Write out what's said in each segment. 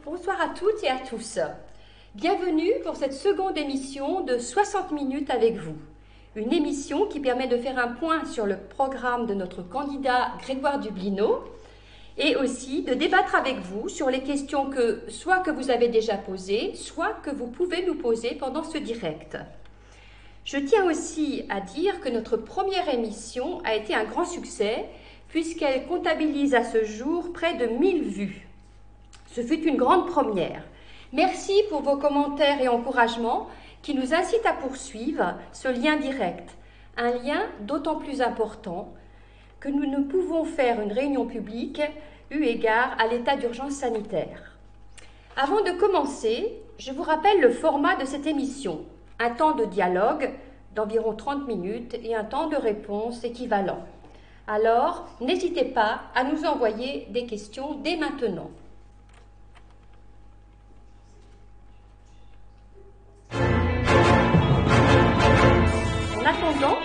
Bonsoir à toutes et à tous. Bienvenue pour cette seconde émission de 60 minutes avec vous. Une émission qui permet de faire un point sur le programme de notre candidat Grégoire Dublineau et aussi de débattre avec vous sur les questions soit que vous avez déjà posées, soit que vous pouvez nous poser pendant ce direct. Je tiens aussi à dire que notre première émission a été un grand succès puisqu'elle comptabilise à ce jour près de 1000 vues. Ce fut une grande première. Merci pour vos commentaires et encouragements qui nous incitent à poursuivre ce lien direct. Un lien d'autant plus important que nous ne pouvons faire une réunion publique eu égard à l'état d'urgence sanitaire. Avant de commencer, je vous rappelle le format de cette émission. Un temps de dialogue d'environ 30 minutes et un temps de réponse équivalent. Alors, n'hésitez pas à nous envoyer des questions dès maintenant. En attendant,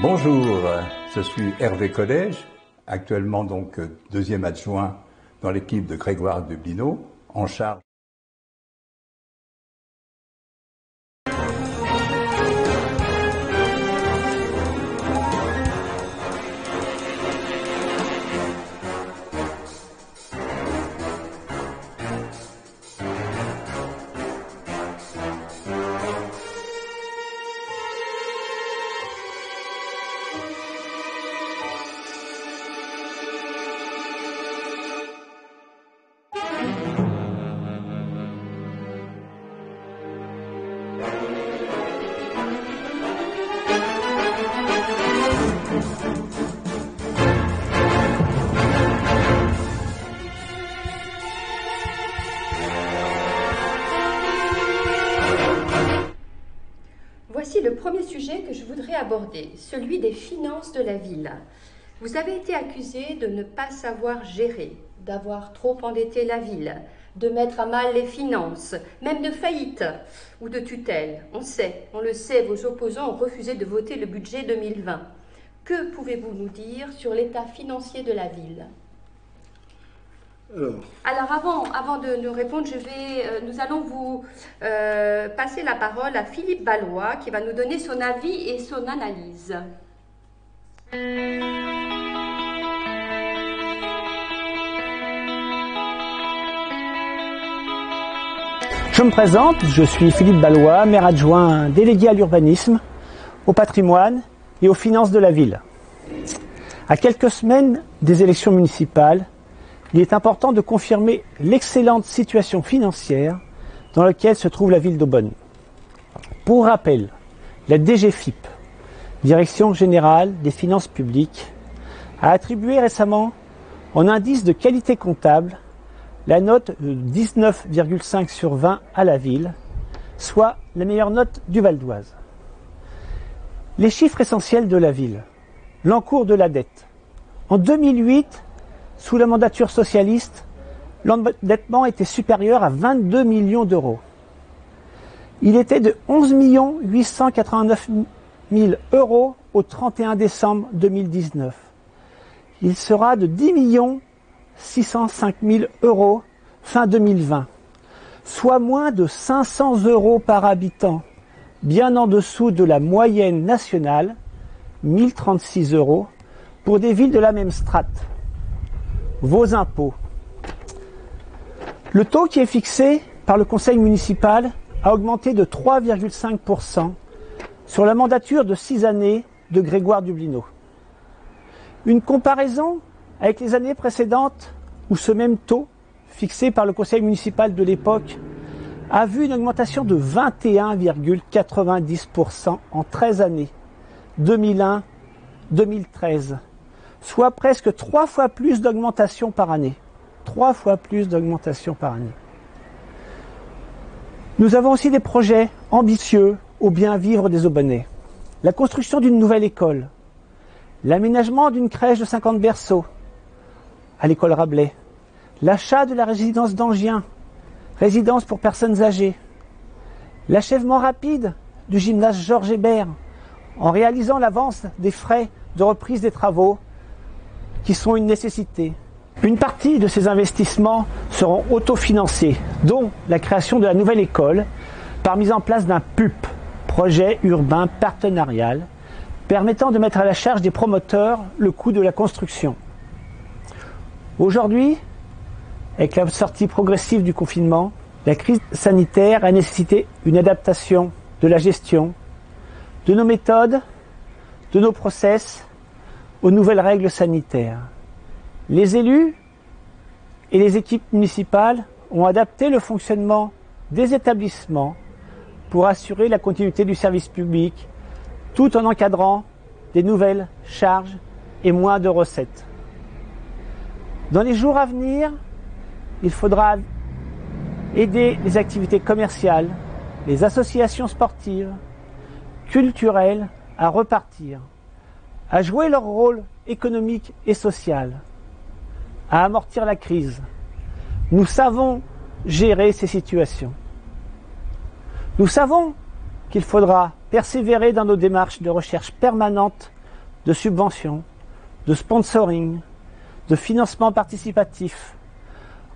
bonjour, je suis Hervé Collège, actuellement donc deuxième adjoint dans l'équipe de Grégoire Dublineau, en charge. Voici le premier sujet que je voudrais aborder, celui des finances de la ville. Vous avez été accusé de ne pas savoir gérer, d'avoir trop endetté la ville, de mettre à mal les finances, même de faillite ou de tutelle. On le sait, vos opposants ont refusé de voter le budget 2020. Que pouvez-vous nous dire sur l'état financier de la ville ? Alors avant de nous répondre, nous allons vous passer la parole à Philippe Ballois qui va nous donner son avis et son analyse. Je me présente, je suis Philippe Ballois, maire adjoint délégué à l'urbanisme, au patrimoine et aux finances de la ville. À quelques semaines des élections municipales, il est important de confirmer l'excellente situation financière dans laquelle se trouve la ville d'Aubonne. Pour rappel, la DGFiP Direction générale des finances publiques, a attribué récemment en indice de qualité comptable la note de 19,5 sur 20 à la ville, soit la meilleure note du Val d'Oise. Les chiffres essentiels de la ville. L'encours de la dette. En 2008, sous la mandature socialiste, l'endettement était supérieur à 22 millions d'euros. Il était de 11 889 000 euros au 31 décembre 2019. Il sera de 10 605 000 euros fin 2020, soit moins de 500 euros par habitant, bien en dessous de la moyenne nationale, 1036 euros, pour des villes de la même strate. Vos impôts. Le taux qui est fixé par le conseil municipal a augmenté de 3,5% sur la mandature de 6 années de Grégoire Dublineau. Une comparaison avec les années précédentes où ce même taux, fixé par le conseil municipal de l'époque, a vu une augmentation de 21,90% en 13 années, 2001-2013, soit presque 3 fois plus d'augmentation par année. 3 fois plus d'augmentation par année. Nous avons aussi des projets ambitieux au bien vivre des Aubanais. La construction d'une nouvelle école, l'aménagement d'une crèche de 50 berceaux à l'école Rabelais, l'achat de la résidence d'Angien, résidence pour personnes âgées, l'achèvement rapide du gymnase Georges Hébert en réalisant l'avance des frais de reprise des travaux qui sont une nécessité. Une partie de ces investissements seront autofinancés, dont la création de la nouvelle école par mise en place d'un PUP, projet urbain partenarial, permettant de mettre à la charge des promoteurs le coût de la construction. Aujourd'hui, avec la sortie progressive du confinement, la crise sanitaire a nécessité une adaptation de la gestion, de nos méthodes, de nos process aux nouvelles règles sanitaires. Les élus et les équipes municipales ont adapté le fonctionnement des établissements pour assurer la continuité du service public, tout en encadrant des nouvelles charges et moins de recettes. Dans les jours à venir, il faudra aider les activités commerciales, les associations sportives, culturelles à repartir, à jouer leur rôle économique et social, à amortir la crise. Nous savons gérer ces situations. Nous savons qu'il faudra persévérer dans nos démarches de recherche permanente de subventions, de sponsoring, de financement participatif,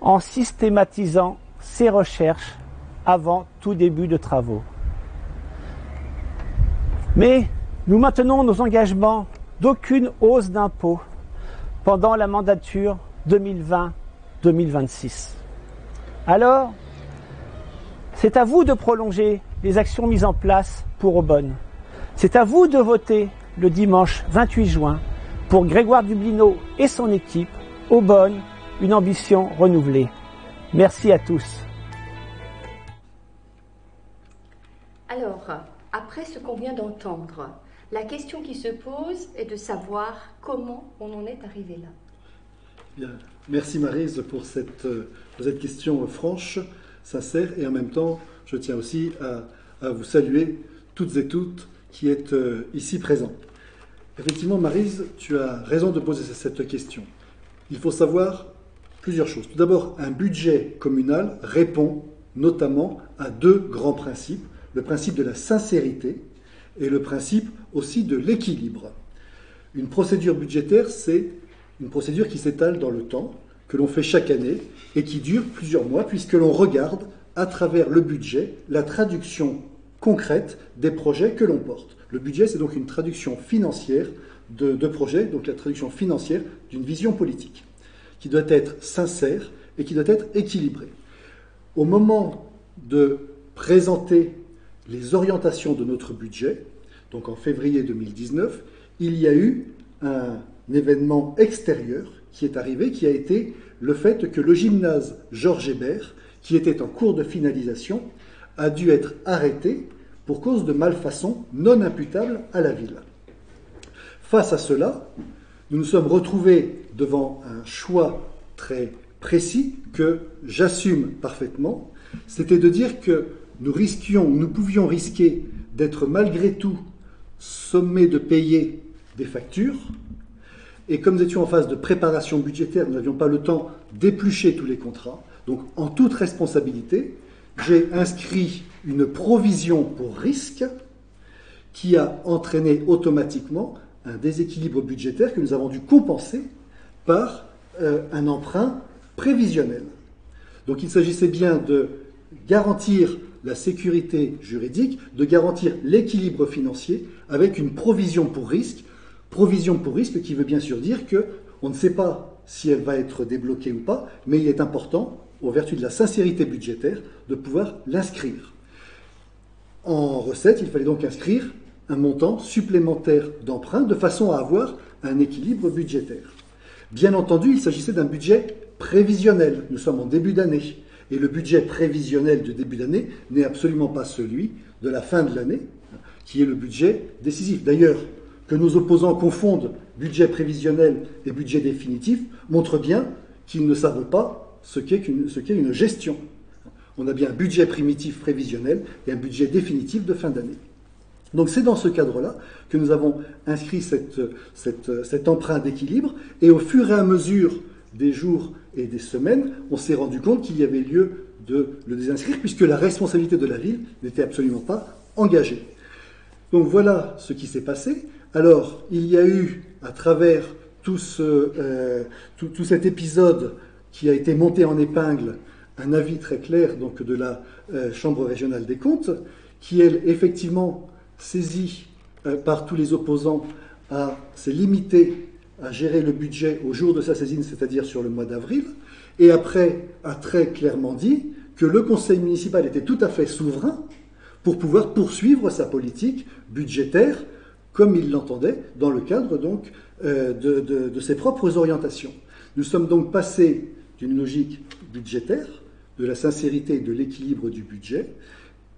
en systématisant ces recherches avant tout début de travaux. Mais nous maintenons nos engagements d'aucune hausse d'impôts pendant la mandature 2020-2026. Alors, c'est à vous de prolonger les actions mises en place pour Aubonne. C'est à vous de voter le dimanche 28 juin pour Grégoire Dublineau et son équipe, Aubonne, une ambition renouvelée. Merci à tous. Alors, après ce qu'on vient d'entendre, la question qui se pose est de savoir comment on en est arrivé là. Bien. Merci Maryse pour cette question franche, sincère, et en même temps, je tiens aussi à vous saluer toutes et toutes qui êtes ici présents. Effectivement, Maryse, tu as raison de poser cette question. Il faut savoir plusieurs choses. Tout d'abord, un budget communal répond notamment à deux grands principes, le principe de la sincérité et le principe aussi de l'équilibre. Une procédure budgétaire, c'est une procédure qui s'étale dans le temps, que l'on fait chaque année et qui dure plusieurs mois, puisque l'on regarde à travers le budget la traduction concrète des projets que l'on porte. Le budget, c'est donc une traduction financière de projets, donc la traduction financière d'une vision politique, qui doit être sincère et qui doit être équilibrée. Au moment de présenter les orientations de notre budget, donc en février 2019, il y a eu un événement extérieur qui est arrivé, qui a été le fait que le gymnase Georges Hébert, qui était en cours de finalisation, a dû être arrêté pour cause de malfaçons non imputables à la ville. face à cela, nous nous sommes retrouvés devant un choix très précis que j'assume parfaitement. C'était de dire que nous pouvions risquer d'être malgré tout sommés de payer des factures. Et comme nous étions en phase de préparation budgétaire, nous n'avions pas le temps d'éplucher tous les contrats. Donc, en toute responsabilité, j'ai inscrit une provision pour risque qui a entraîné automatiquement un déséquilibre budgétaire que nous avons dû compenser par un emprunt prévisionnel. Donc, il s'agissait bien de garantir la sécurité juridique, de garantir l'équilibre financier avec une provision pour risque. Provision pour risque qui veut bien sûr dire qu'on ne sait pas si elle va être débloquée ou pas, mais il est important, au vertu de la sincérité budgétaire, de pouvoir l'inscrire. En recette, il fallait donc inscrire un montant supplémentaire d'emprunt de façon à avoir un équilibre budgétaire. Bien entendu, il s'agissait d'un budget prévisionnel. Nous sommes en début d'année. Et le budget prévisionnel du début d'année n'est absolument pas celui de la fin de l'année, qui est le budget décisif. D'ailleurs, que nos opposants confondent budget prévisionnel et budget définitif montre bien qu'ils ne savent pas ce qu'est une gestion. On a bien un budget primitif prévisionnel et un budget définitif de fin d'année. Donc c'est dans ce cadre-là que nous avons inscrit cet emprunt d'équilibre, et au fur et à mesure des jours et des semaines, on s'est rendu compte qu'il y avait lieu de le désinscrire, puisque la responsabilité de la ville n'était absolument pas engagée. Donc voilà ce qui s'est passé. Alors, il y a eu, à travers tout cet épisode qui a été monté en épingle, un avis très clair donc, de la Chambre régionale des comptes, qui, elle, effectivement, saisie par tous les opposants, s'est limitée à gérer le budget au jour de sa saisine, c'est-à-dire sur le mois d'avril, et après a très clairement dit que le conseil municipal était tout à fait souverain pour pouvoir poursuivre sa politique budgétaire comme il l'entendait dans le cadre donc de ses propres orientations. Nous sommes donc passés d'une logique budgétaire, de la sincérité et de l'équilibre du budget,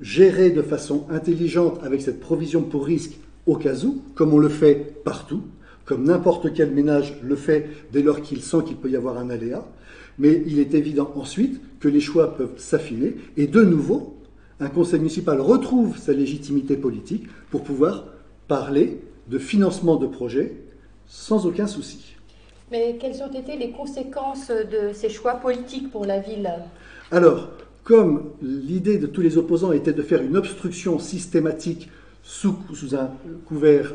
géré de façon intelligente avec cette provision pour risque au cas où, comme on le fait partout, comme n'importe quel ménage le fait dès lors qu'il sent qu'il peut y avoir un aléa. Mais il est évident ensuite que les choix peuvent s'affiner et de nouveau, un conseil municipal retrouve sa légitimité politique pour pouvoir parler de financement de projets sans aucun souci. Mais quelles ont été les conséquences de ces choix politiques pour la ville ? Alors, comme l'idée de tous les opposants était de faire une obstruction systématique sous couvert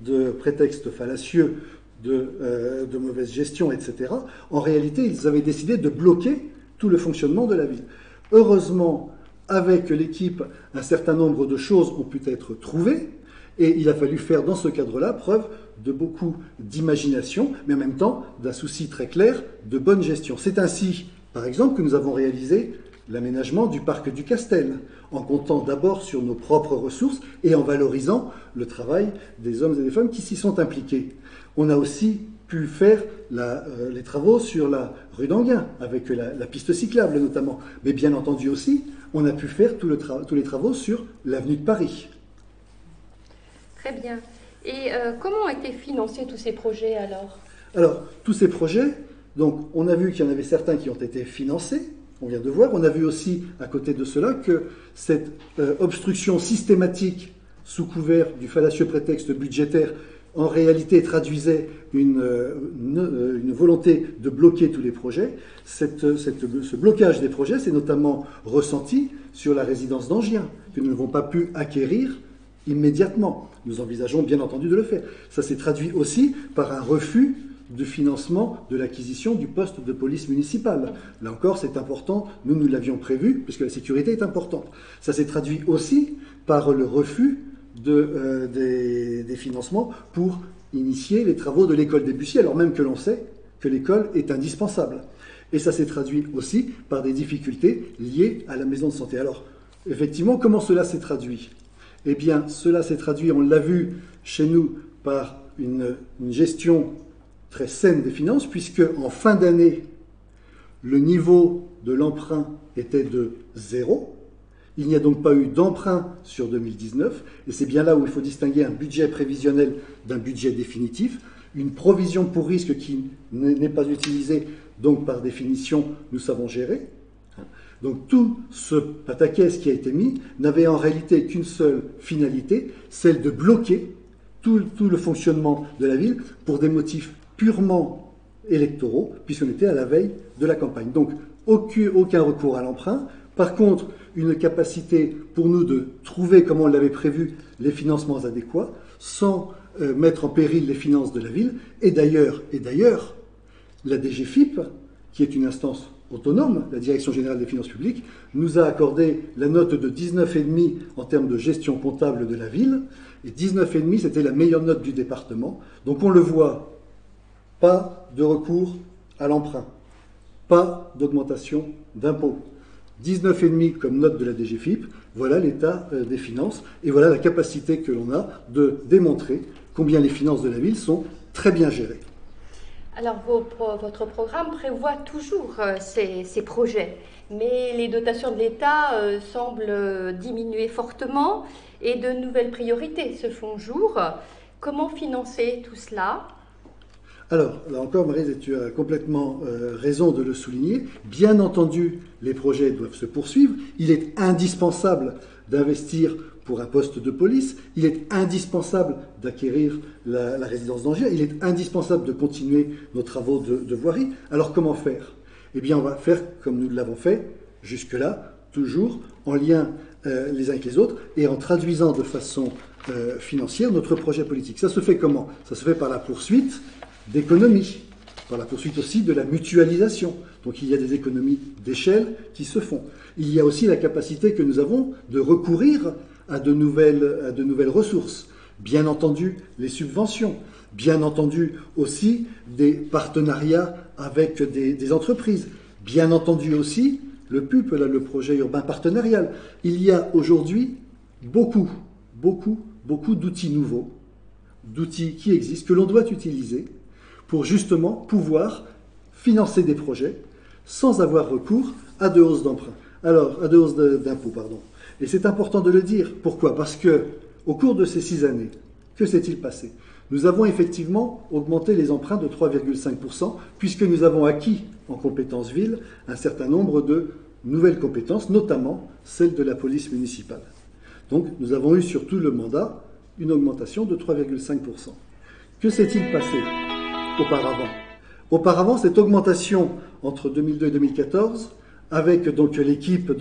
de prétextes fallacieux, de mauvaise gestion, etc., en réalité, ils avaient décidé de bloquer tout le fonctionnement de la ville. Heureusement, avec l'équipe, un certain nombre de choses ont pu être trouvées, et il a fallu faire dans ce cadre-là preuve de beaucoup d'imagination, mais en même temps d'un souci très clair de bonne gestion. C'est ainsi, par exemple, que nous avons réalisé l'aménagement du parc du Castel, en comptant d'abord sur nos propres ressources et en valorisant le travail des hommes et des femmes qui s'y sont impliqués. On a aussi pu faire les travaux sur la rue d'Anguin, avec la piste cyclable notamment. Mais bien entendu aussi, on a pu faire tous les travaux sur l'avenue de Paris. Très bien. Et comment ont été financés tous ces projets alors ? Alors, tous ces projets, donc, on a vu qu'il y en avait certains qui ont été financés, on vient de voir. On a vu aussi, à côté de cela, que cette obstruction systématique sous couvert du fallacieux prétexte budgétaire, en réalité traduisait une volonté de bloquer tous les projets. Ce blocage des projets s'est notamment ressenti sur la résidence d'Angiens, que nous n'avons pas pu acquérir immédiatement. Nous envisageons bien entendu de le faire. Ça s'est traduit aussi par un refus de financement de l'acquisition du poste de police municipale. Là encore, c'est important, nous l'avions prévu, puisque la sécurité est importante. Ça s'est traduit aussi par le refus des financements pour initier les travaux de l'école des Bussiers, alors même que l'on sait que l'école est indispensable. Et ça s'est traduit aussi par des difficultés liées à la maison de santé. Alors, effectivement, comment cela s'est traduit ? Eh bien, cela s'est traduit, on l'a vu chez nous, par une gestion très saine des finances, puisque en fin d'année, le niveau de l'emprunt était de 0, Il n'y a donc pas eu d'emprunt sur 2019, et c'est bien là où il faut distinguer un budget prévisionnel d'un budget définitif. Une provision pour risque qui n'est pas utilisée, donc par définition, nous savons gérer. Donc tout ce pataquès qui a été mis n'avait en réalité qu'une seule finalité, celle de bloquer tout le fonctionnement de la ville pour des motifs purement électoraux, puisqu'on était à la veille de la campagne. Donc aucun recours à l'emprunt. Par contre, une capacité pour nous de trouver, comme on l'avait prévu, les financements adéquats, sans mettre en péril les finances de la ville. Et d'ailleurs, la DGFiP, qui est une instance autonome, la Direction Générale des Finances Publiques, nous a accordé la note de 19,5 en termes de gestion comptable de la ville. Et 19,5, c'était la meilleure note du département. Donc on le voit, pas de recours à l'emprunt, pas d'augmentation d'impôts. 19,5 comme note de la DGFiP, voilà l'état des finances et voilà la capacité que l'on a de démontrer combien les finances de la ville sont très bien gérées. Alors, votre programme prévoit toujours ces projets, mais les dotations de l'État semblent diminuer fortement et de nouvelles priorités se font jour. Comment financer tout cela ? Alors, là encore, Maryse, tu as complètement raison de le souligner. Bien entendu, les projets doivent se poursuivre. Il est indispensable d'investir pour un poste de police. Il est indispensable d'acquérir la résidence d'Angers. Il est indispensable de continuer nos travaux de voirie. Alors, comment faire ? Eh bien, on va faire comme nous l'avons fait jusque-là, toujours en lien les uns avec les autres et en traduisant de façon financière notre projet politique. Ça se fait comment ? Ça se fait par la poursuite d'économies, par la poursuite aussi de la mutualisation. Donc il y a des économies d'échelle qui se font. Il y a aussi la capacité que nous avons de recourir à de nouvelles ressources. Bien entendu, les subventions. Bien entendu aussi des partenariats avec des entreprises. Bien entendu aussi le PUP, le projet urbain partenarial. Il y a aujourd'hui beaucoup d'outils nouveaux, d'outils qui existent, que l'on doit utiliser pour justement pouvoir financer des projets sans avoir recours à de hausses d'emprunt. Alors, à de hausses d'impôts, pardon. Et c'est important de le dire. Pourquoi ? Parce que, au cours de ces 6 années, que s'est-il passé ? Nous avons effectivement augmenté les emprunts de 3,5%, puisque nous avons acquis en compétences ville un certain nombre de nouvelles compétences, notamment celle de la police municipale. Donc, nous avons eu sur tout le mandat une augmentation de 3,5%. Que s'est-il passé auparavant, cette augmentation entre 2002 et 2014, avec donc l'équipe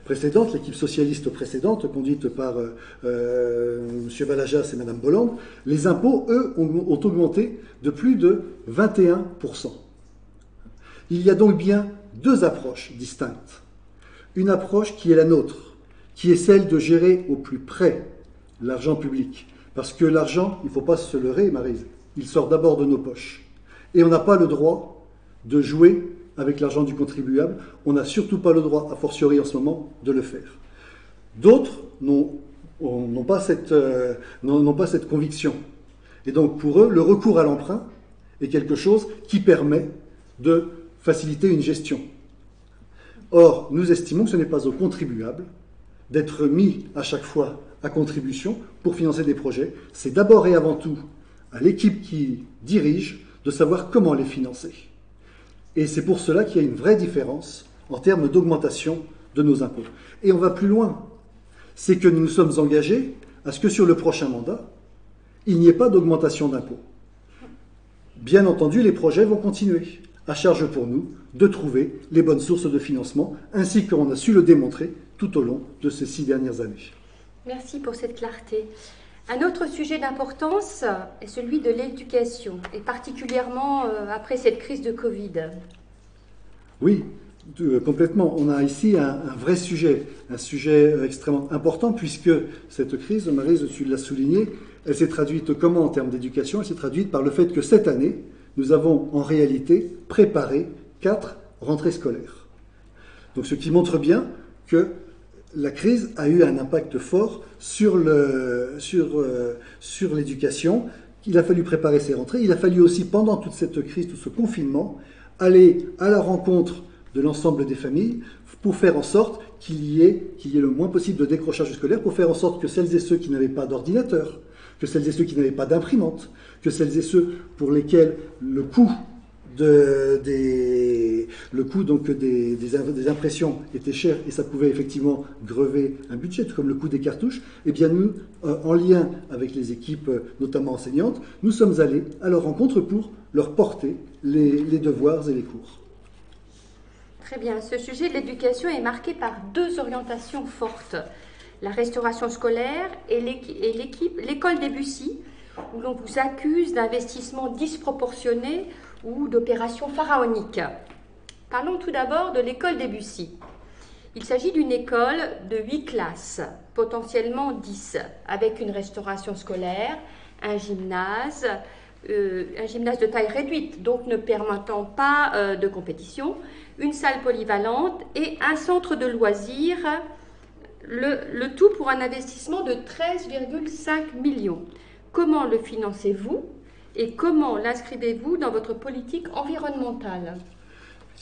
précédente, l'équipe socialiste précédente, conduite par M. Valajas et Mme Bolland, les impôts, eux, ont augmenté de plus de 21%. Il y a donc bien 2 approches distinctes. Une approche qui est la nôtre, qui est celle de gérer au plus près l'argent public. Parce que l'argent, il ne faut pas se leurrer, Maryse, il sort d'abord de nos poches. Et on n'a pas le droit de jouer avec l'argent du contribuable. On n'a surtout pas le droit, a fortiori en ce moment, de le faire. D'autres n'ont pas cette conviction. Et donc pour eux, le recours à l'emprunt est quelque chose qui permet de faciliter une gestion. Or, nous estimons que ce n'est pas aux contribuables d'être mis à chaque fois à contribution pour financer des projets. C'est d'abord et avant tout à l'équipe qui dirige de savoir comment les financer. Et c'est pour cela qu'il y a une vraie différence en termes d'augmentation de nos impôts. Et on va plus loin. C'est que nous nous sommes engagés à ce que sur le prochain mandat, il n'y ait pas d'augmentation d'impôts. Bien entendu, les projets vont continuer. À charge pour nous de trouver les bonnes sources de financement, ainsi qu'on a su le démontrer tout au long de ces 6 dernières années. Merci pour cette clarté. Un autre sujet d'importance est celui de l'éducation, et particulièrement après cette crise de Covid. Oui, complètement. On a ici un vrai sujet, un sujet extrêmement important, puisque cette crise, Maryse, tu l'as souligné, elle s'est traduite comment en termes d'éducation ? Elle s'est traduite par le fait que cette année, nous avons en réalité préparé 4 rentrées scolaires. Donc ce qui montre bien que la crise a eu un impact fort sur l'éducation. Il a fallu préparer ces rentrées. Il a fallu aussi, pendant toute cette crise, tout ce confinement, aller à la rencontre de l'ensemble des familles pour faire en sorte qu'il y ait le moins possible de décrochage scolaire, pour faire en sorte que celles et ceux qui n'avaient pas d'ordinateur, que celles et ceux qui n'avaient pas d'imprimante, que celles et ceux pour lesquels le coût des impressions était cher et ça pouvait effectivement grever un budget, tout comme le coût des cartouches, eh bien nous, en lien avec les équipes, notamment enseignantes, nous sommes allés à leur rencontre pour leur porter les devoirs et les cours. Très bien. Ce sujet de l'éducation est marqué par deux orientations fortes. La restauration scolaire et l'école Debussy, où l'on vous accuse d'investissements disproportionnés ou d'opérations pharaoniques. Parlons tout d'abord de l'école Debussy. Il s'agit d'une école de 8 classes, potentiellement 10, avec une restauration scolaire, un gymnase de taille réduite, donc ne permettant pas de compétition, une salle polyvalente et un centre de loisirs, le tout pour un investissement de 13,5 millions. Comment le financez-vous et comment l'inscrivez-vous dans votre politique environnementale?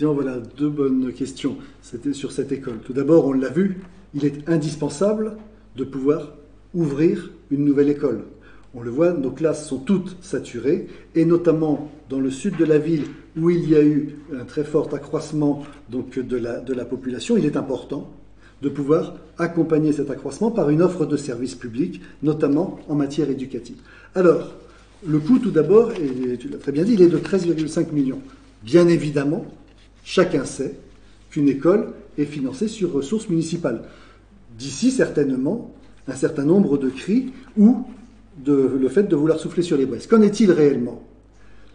Voilà deux bonnes questions. C'était sur cette école. Tout d'abord, on l'a vu, il est indispensable de pouvoir ouvrir une nouvelle école. On le voit, nos classes sont toutes saturées, et notamment dans le sud de la ville, où il y a eu un très fort accroissement de la population, il est important de pouvoir accompagner cet accroissement par une offre de services publics, notamment en matière éducative. Alors, le coût, tout d'abord, et tu l'as très bien dit, il est de 13,5 millions. Bien évidemment, chacun sait qu'une école est financée sur ressources municipales. D'ici, certainement, un certain nombre de cris ou le fait de vouloir souffler sur les braises. Qu'en est-il réellement?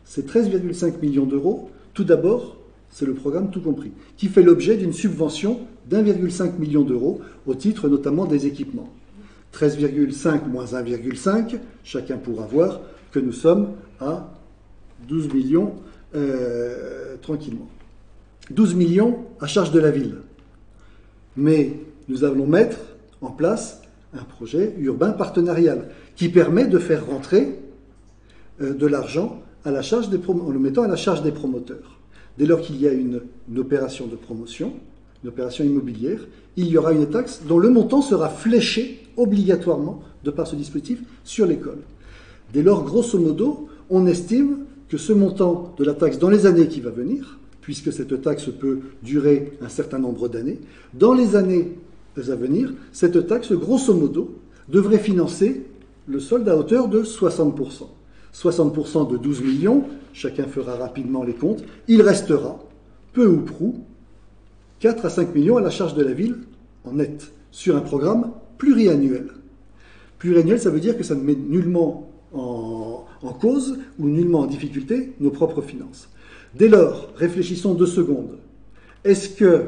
Ces 13,5 millions d'euros, tout d'abord, c'est le programme Tout Compris, qui fait l'objet d'une subvention d'1,5 million d'euros au titre notamment des équipements. 13,5 moins 1,5, chacun pourra voir que nous sommes à 12 millions tranquillement. 12 millions à charge de la ville. Mais nous allons mettre en place un projet urbain partenarial qui permet de faire rentrer de l'argent en le mettant à la charge des promoteurs. Dès lors qu'il y a une opération de promotion, une opération immobilière, il y aura une taxe dont le montant sera fléché obligatoirement, de par ce dispositif, sur l'école. Dès lors, grosso modo, on estime que ce montant de la taxe dans les années qui vont venir, puisque cette taxe peut durer un certain nombre d'années, dans les années à venir, cette taxe, grosso modo, devrait financer le solde à hauteur de 60%. 60% de 12 millions, chacun fera rapidement les comptes, il restera, peu ou prou, 4 à 5 millions à la charge de la ville en net, sur un programme pluriannuel. Pluriannuel, ça veut dire que ça ne met nullement en cause ou nullement en difficulté nos propres finances. Dès lors, réfléchissons 2 secondes. Est-ce que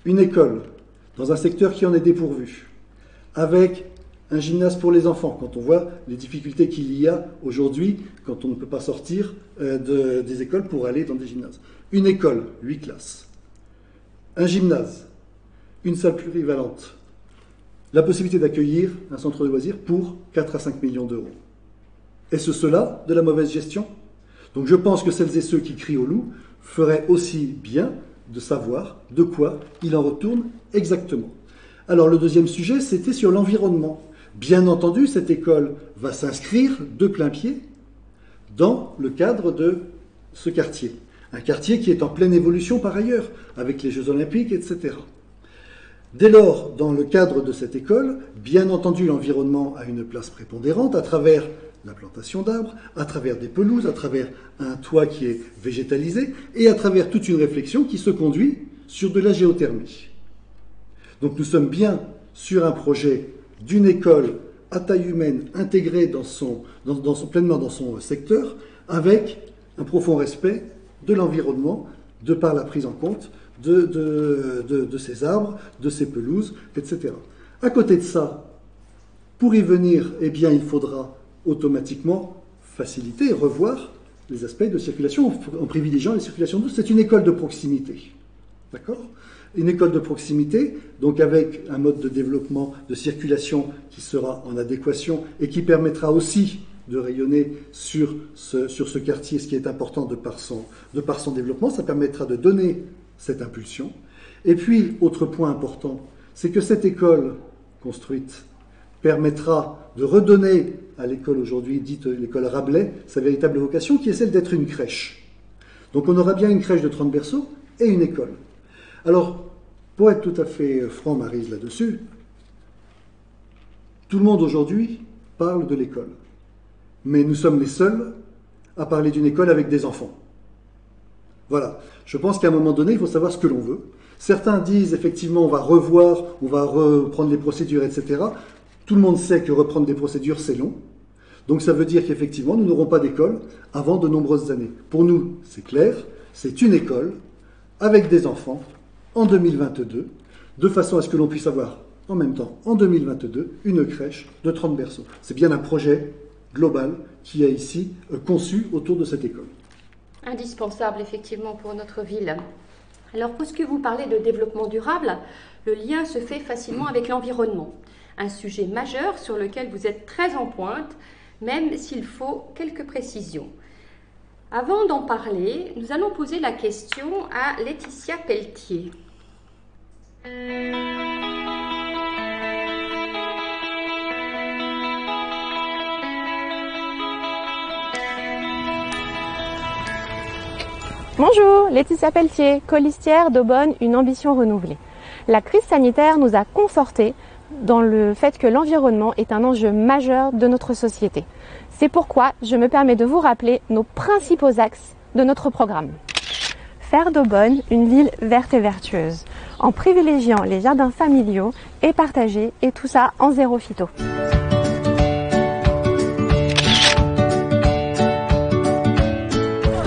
une école, dans un secteur qui en est dépourvu, avec un gymnase pour les enfants, quand on voit les difficultés qu'il y a aujourd'hui, quand on ne peut pas sortir des écoles pour aller dans des gymnases. Une école, 8 classes. Un gymnase, une salle plurivalente. La possibilité d'accueillir un centre de loisirs pour 4 à 5 millions d'euros. Est-ce cela de la mauvaise gestion? Donc je pense que celles et ceux qui crient au loup feraient aussi bien de savoir de quoi il en retourne exactement. Alors le deuxième sujet, c'était sur l'environnement. Bien entendu, cette école va s'inscrire de plein pied dans le cadre de ce quartier. Un quartier qui est en pleine évolution par ailleurs, avec les Jeux Olympiques, etc. Dès lors, dans le cadre de cette école, bien entendu, l'environnement a une place prépondérante à travers la plantation d'arbres, à travers des pelouses, à travers un toit qui est végétalisé et à travers toute une réflexion qui se conduit sur de la géothermie. Donc nous sommes bien sur un projet d'une école à taille humaine intégrée pleinement dans son secteur, avec un profond respect de l'environnement, de par la prise en compte de ces arbres, de ces pelouses, etc. À côté de ça, pour y venir, eh bien, il faudra automatiquement faciliter et revoir les aspects de circulation en privilégiant les circulations douces. C'est une école de proximité. D'accord ? Une école de proximité, donc avec un mode de développement de circulation qui sera en adéquation et qui permettra aussi de rayonner sur ce quartier, ce qui est important de par son développement. Ça permettra de donner cette impulsion. Et puis, autre point important, c'est que cette école construite permettra de redonner à l'école aujourd'hui, dite l'école Rabelais, sa véritable vocation, qui est celle d'être une crèche. Donc on aura bien une crèche de 30 berceaux et une école. Alors, pour être tout à fait franc, Maryse, là-dessus, tout le monde aujourd'hui parle de l'école. Mais nous sommes les seuls à parler d'une école avec des enfants. Voilà. Je pense qu'à un moment donné, il faut savoir ce que l'on veut. Certains disent, effectivement, on va revoir, on va reprendre les procédures, etc. Tout le monde sait que reprendre des procédures, c'est long. Donc ça veut dire qu'effectivement, nous n'aurons pas d'école avant de nombreuses années. Pour nous, c'est clair, c'est une école avec des enfants en 2022, de façon à ce que l'on puisse avoir en même temps, en 2022, une crèche de 30 berceaux. C'est bien un projet global qui est ici conçu autour de cette école. Indispensable, effectivement, pour notre ville. Alors, puisque vous parlez de développement durable, le lien se fait facilement avec l'environnement. Un sujet majeur sur lequel vous êtes très en pointe, même s'il faut quelques précisions. Avant d'en parler, nous allons poser la question à Laetitia Pelletier. Bonjour, Laetitia Pelletier, colistière d'Aubonne, une ambition renouvelée. La crise sanitaire nous a confortés dans le fait que l'environnement est un enjeu majeur de notre société. C'est pourquoi je me permets de vous rappeler nos principaux axes de notre programme. Faire d'Aubonne une ville verte et vertueuse, en privilégiant les jardins familiaux et partagés, et tout ça en zéro phyto.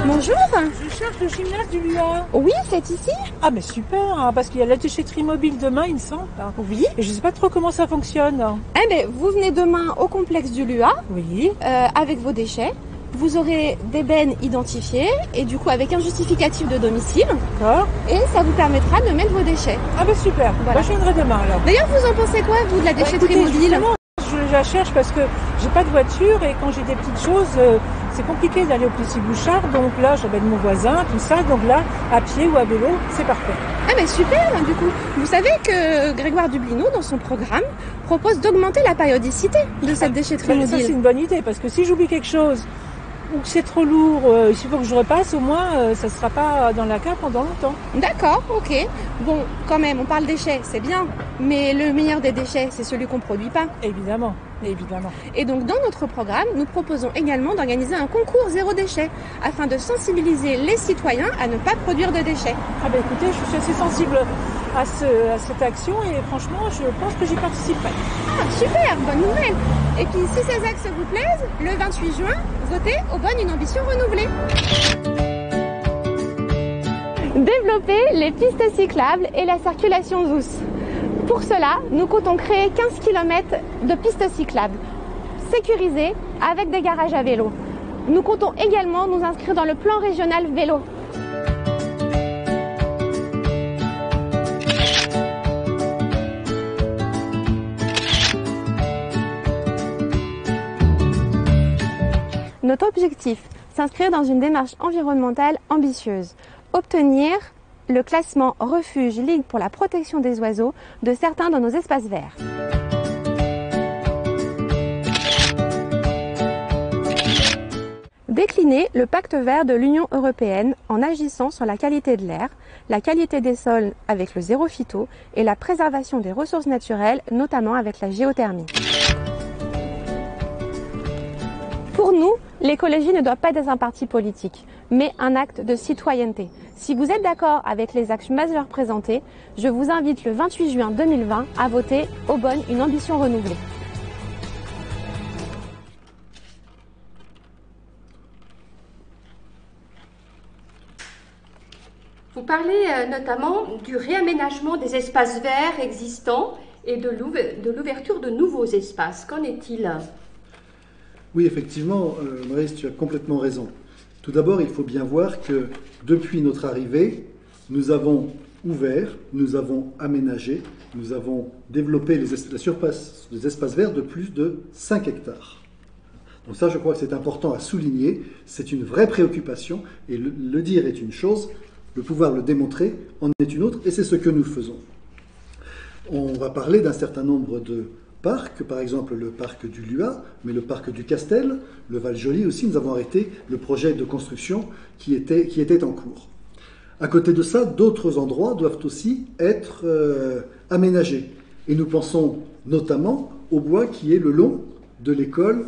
Bonjour. Je cherche le gymnase du LUA. Oui, c'est ici. Ah mais super, hein, parce qu'il y a la déchetterie mobile demain, il me semble. Oui. Et je sais pas trop comment ça fonctionne. Eh bien, vous venez demain au complexe du LUA Oui. avec vos déchets. Vous aurez des bennes identifiées et du coup avec un justificatif de domicile. D'accord. Et ça vous permettra de mettre vos déchets. Ah bah super, Voilà. Bah, je viendrai demain alors. D'ailleurs, vous en pensez quoi, vous, de la déchetterie Écoutez, mobile? justement, je la cherche parce que j'ai pas de voiture et quand j'ai des petites choses, c'est compliqué d'aller au Plessis-Bouchard. Donc là, j'appelle mon voisin, tout ça. Donc là, à pied ou à vélo, c'est parfait. Ah mais super, du coup. Vous savez que Grégoire Dublineau, dans son programme, propose d'augmenter la périodicité de cette déchetterie Ça, c'est mobile. une bonne idée parce que si j'oublie quelque chose ou que c'est trop lourd, il faut que je repasse, au moins ça ne sera pas dans la cave pendant longtemps. D'accord, ok. Bon, quand même, on parle déchets, c'est bien. Mais le meilleur des déchets, c'est celui qu'on ne produit pas. Évidemment, évidemment. Et donc, dans notre programme, nous proposons également d'organiser un concours zéro déchet afin de sensibiliser les citoyens à ne pas produire de déchets. Ah bah écoutez, je suis assez sensible à cette action et franchement, je pense que j'y participerai. Ah, super, bonne nouvelle. Et puis, si ces axes vous plaisent, le 28 juin, votez Aubonne une ambition renouvelée. Développer les pistes cyclables et la circulation douce. Pour cela, nous comptons créer 15 km de pistes cyclables, sécurisées avec des garages à vélo. Nous comptons également nous inscrire dans le plan régional vélo. Notre objectif, s'inscrire dans une démarche environnementale ambitieuse, obtenir le classement Refuge Ligue pour la protection des oiseaux de certains de nos espaces verts. Décliner le pacte vert de l'Union européenne en agissant sur la qualité de l'air, la qualité des sols avec le zéro phyto et la préservation des ressources naturelles, notamment avec la géothermie. Pour nous, l'écologie ne doit pas être un parti politique, mais un acte de citoyenneté. Si vous êtes d'accord avec les axes majeurs présentés, je vous invite le 28 juin 2020 à voter Aubonne une ambition renouvelée. Vous parlez notamment du réaménagement des espaces verts existants et de l'ouverture de nouveaux espaces. Qu'en est-il ? Oui, effectivement, Maryse, tu as complètement raison. Tout d'abord, il faut bien voir que depuis notre arrivée, nous avons ouvert, nous avons aménagé, nous avons développé la surface des espaces verts de plus de 5 hectares. Donc ça, je crois que c'est important à souligner, c'est une vraie préoccupation, et le dire est une chose, Le pouvoir le démontrer en est une autre, et c'est ce que nous faisons. On va parler d'un certain nombre de parcs, par exemple le parc du Lua, mais le parc du Castel, le Val-Joli aussi. Nous avons arrêté le projet de construction qui était en cours. À côté de ça, d'autres endroits doivent aussi être aménagés. Et nous pensons notamment au bois qui est le long de l'école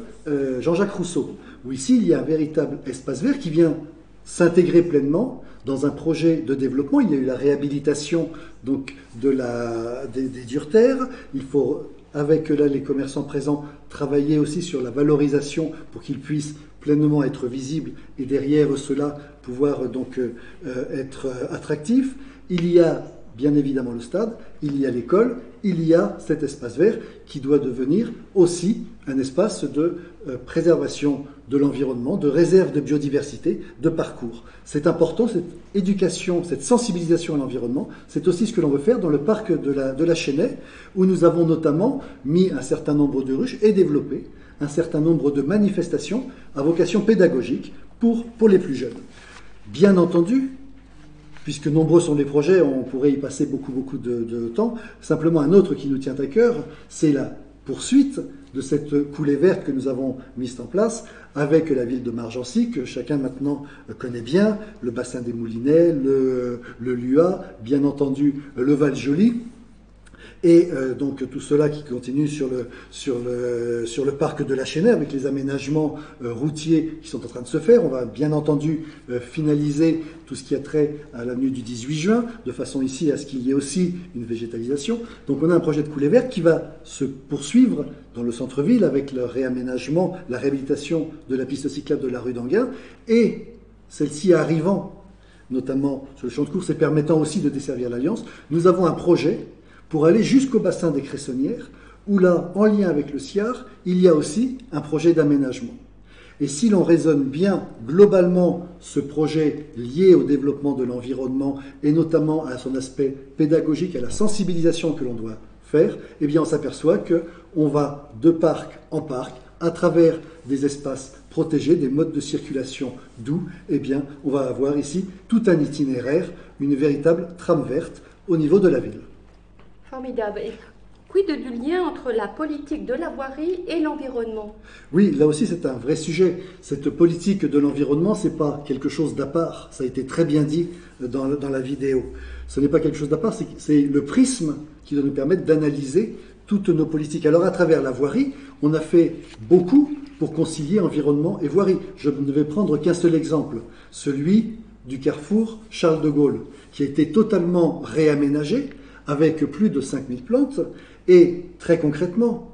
Jean-Jacques Rousseau, où ici il y a un véritable espace vert qui vient s'intégrer pleinement dans un projet de développement. Il y a eu la réhabilitation donc, des dures terres. Il faut, avec là, les commerçants présents, travailler aussi sur la valorisation pour qu'ils puissent pleinement être visibles et derrière cela pouvoir donc être attractifs. Il y a bien évidemment le stade, il y a l'école, il y a cet espace vert qui doit devenir aussi un espace de préservation de l'environnement, de réserve de biodiversité, de parcours. C'est important, cette éducation, cette sensibilisation à l'environnement, c'est aussi ce que l'on veut faire dans le parc de la Chênaie, où nous avons notamment mis un certain nombre de ruches et développé un certain nombre de manifestations à vocation pédagogique pour les plus jeunes. Bien entendu, puisque nombreux sont les projets, on pourrait y passer beaucoup de temps. Simplement un autre qui nous tient à cœur, c'est la poursuite de cette coulée verte que nous avons mise en place avec la ville de Margency, que chacun maintenant connaît bien, le bassin des Moulinets, le Lua, bien entendu le Val-Joli. Et donc tout cela qui continue sur le parc de la Chênaie avec les aménagements routiers qui sont en train de se faire. On va bien entendu finaliser tout ce qui a trait à l'avenue du 18 juin, de façon ici à ce qu'il y ait aussi une végétalisation. Donc on a un projet de coulée verte qui va se poursuivre dans le centre-ville avec le réaménagement, la réhabilitation de la piste cyclable de la rue d'Anguin, et celle-ci arrivant notamment sur le champ de course et permettant aussi de desservir l'Alliance. Nous avons un projet pour aller jusqu'au bassin des Cressonnières, où là, en lien avec le SIAR, il y a aussi un projet d'aménagement. Et si l'on raisonne bien globalement ce projet lié au développement de l'environnement, et notamment à son aspect pédagogique, à la sensibilisation que l'on doit faire, eh bien on s'aperçoit qu'on va de parc en parc, à travers des espaces protégés, des modes de circulation doux, eh bien on va avoir ici tout un itinéraire, une véritable trame verte au niveau de la ville. Formidable. Et quid du lien entre la politique de la voirie et l'environnement? Oui, là aussi c'est un vrai sujet. Cette politique de l'environnement, c'est pas quelque chose d'à part. Ça a été très bien dit dans la vidéo. Ce n'est pas quelque chose d'à part, c'est le prisme qui doit nous permettre d'analyser toutes nos politiques. Alors à travers la voirie, on a fait beaucoup pour concilier environnement et voirie. Je ne vais prendre qu'un seul exemple, celui du carrefour Charles de Gaulle, qui a été totalement réaménagé, avec plus de 5000 plantes, et très concrètement,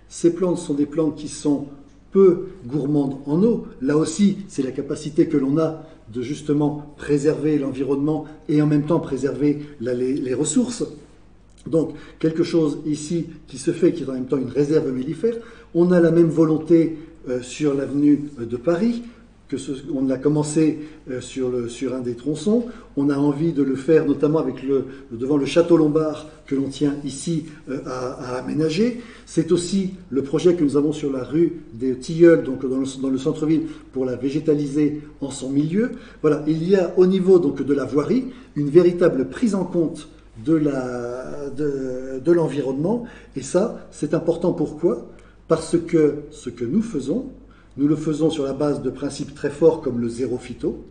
ces plantes sont des plantes qui sont peu gourmandes en eau. Là aussi, c'est la capacité que l'on a de justement préserver l'environnement et en même temps préserver les ressources. Donc, quelque chose ici qui se fait, qui est en même temps une réserve mellifère. On a la même volonté sur l'avenue de Paris, on a commencé sur un des tronçons. On a envie de le faire notamment avec devant le château Lombard que l'on tient ici à aménager. C'est aussi le projet que nous avons sur la rue des Tilleuls, donc dans le centre-ville, pour la végétaliser en son milieu. Voilà, il y a au niveau donc de la voirie une véritable prise en compte de l'environnement, et ça c'est important. Pourquoi ? Parce que ce que nous faisons, nous le faisons sur la base de principes très forts comme le zéro phyto,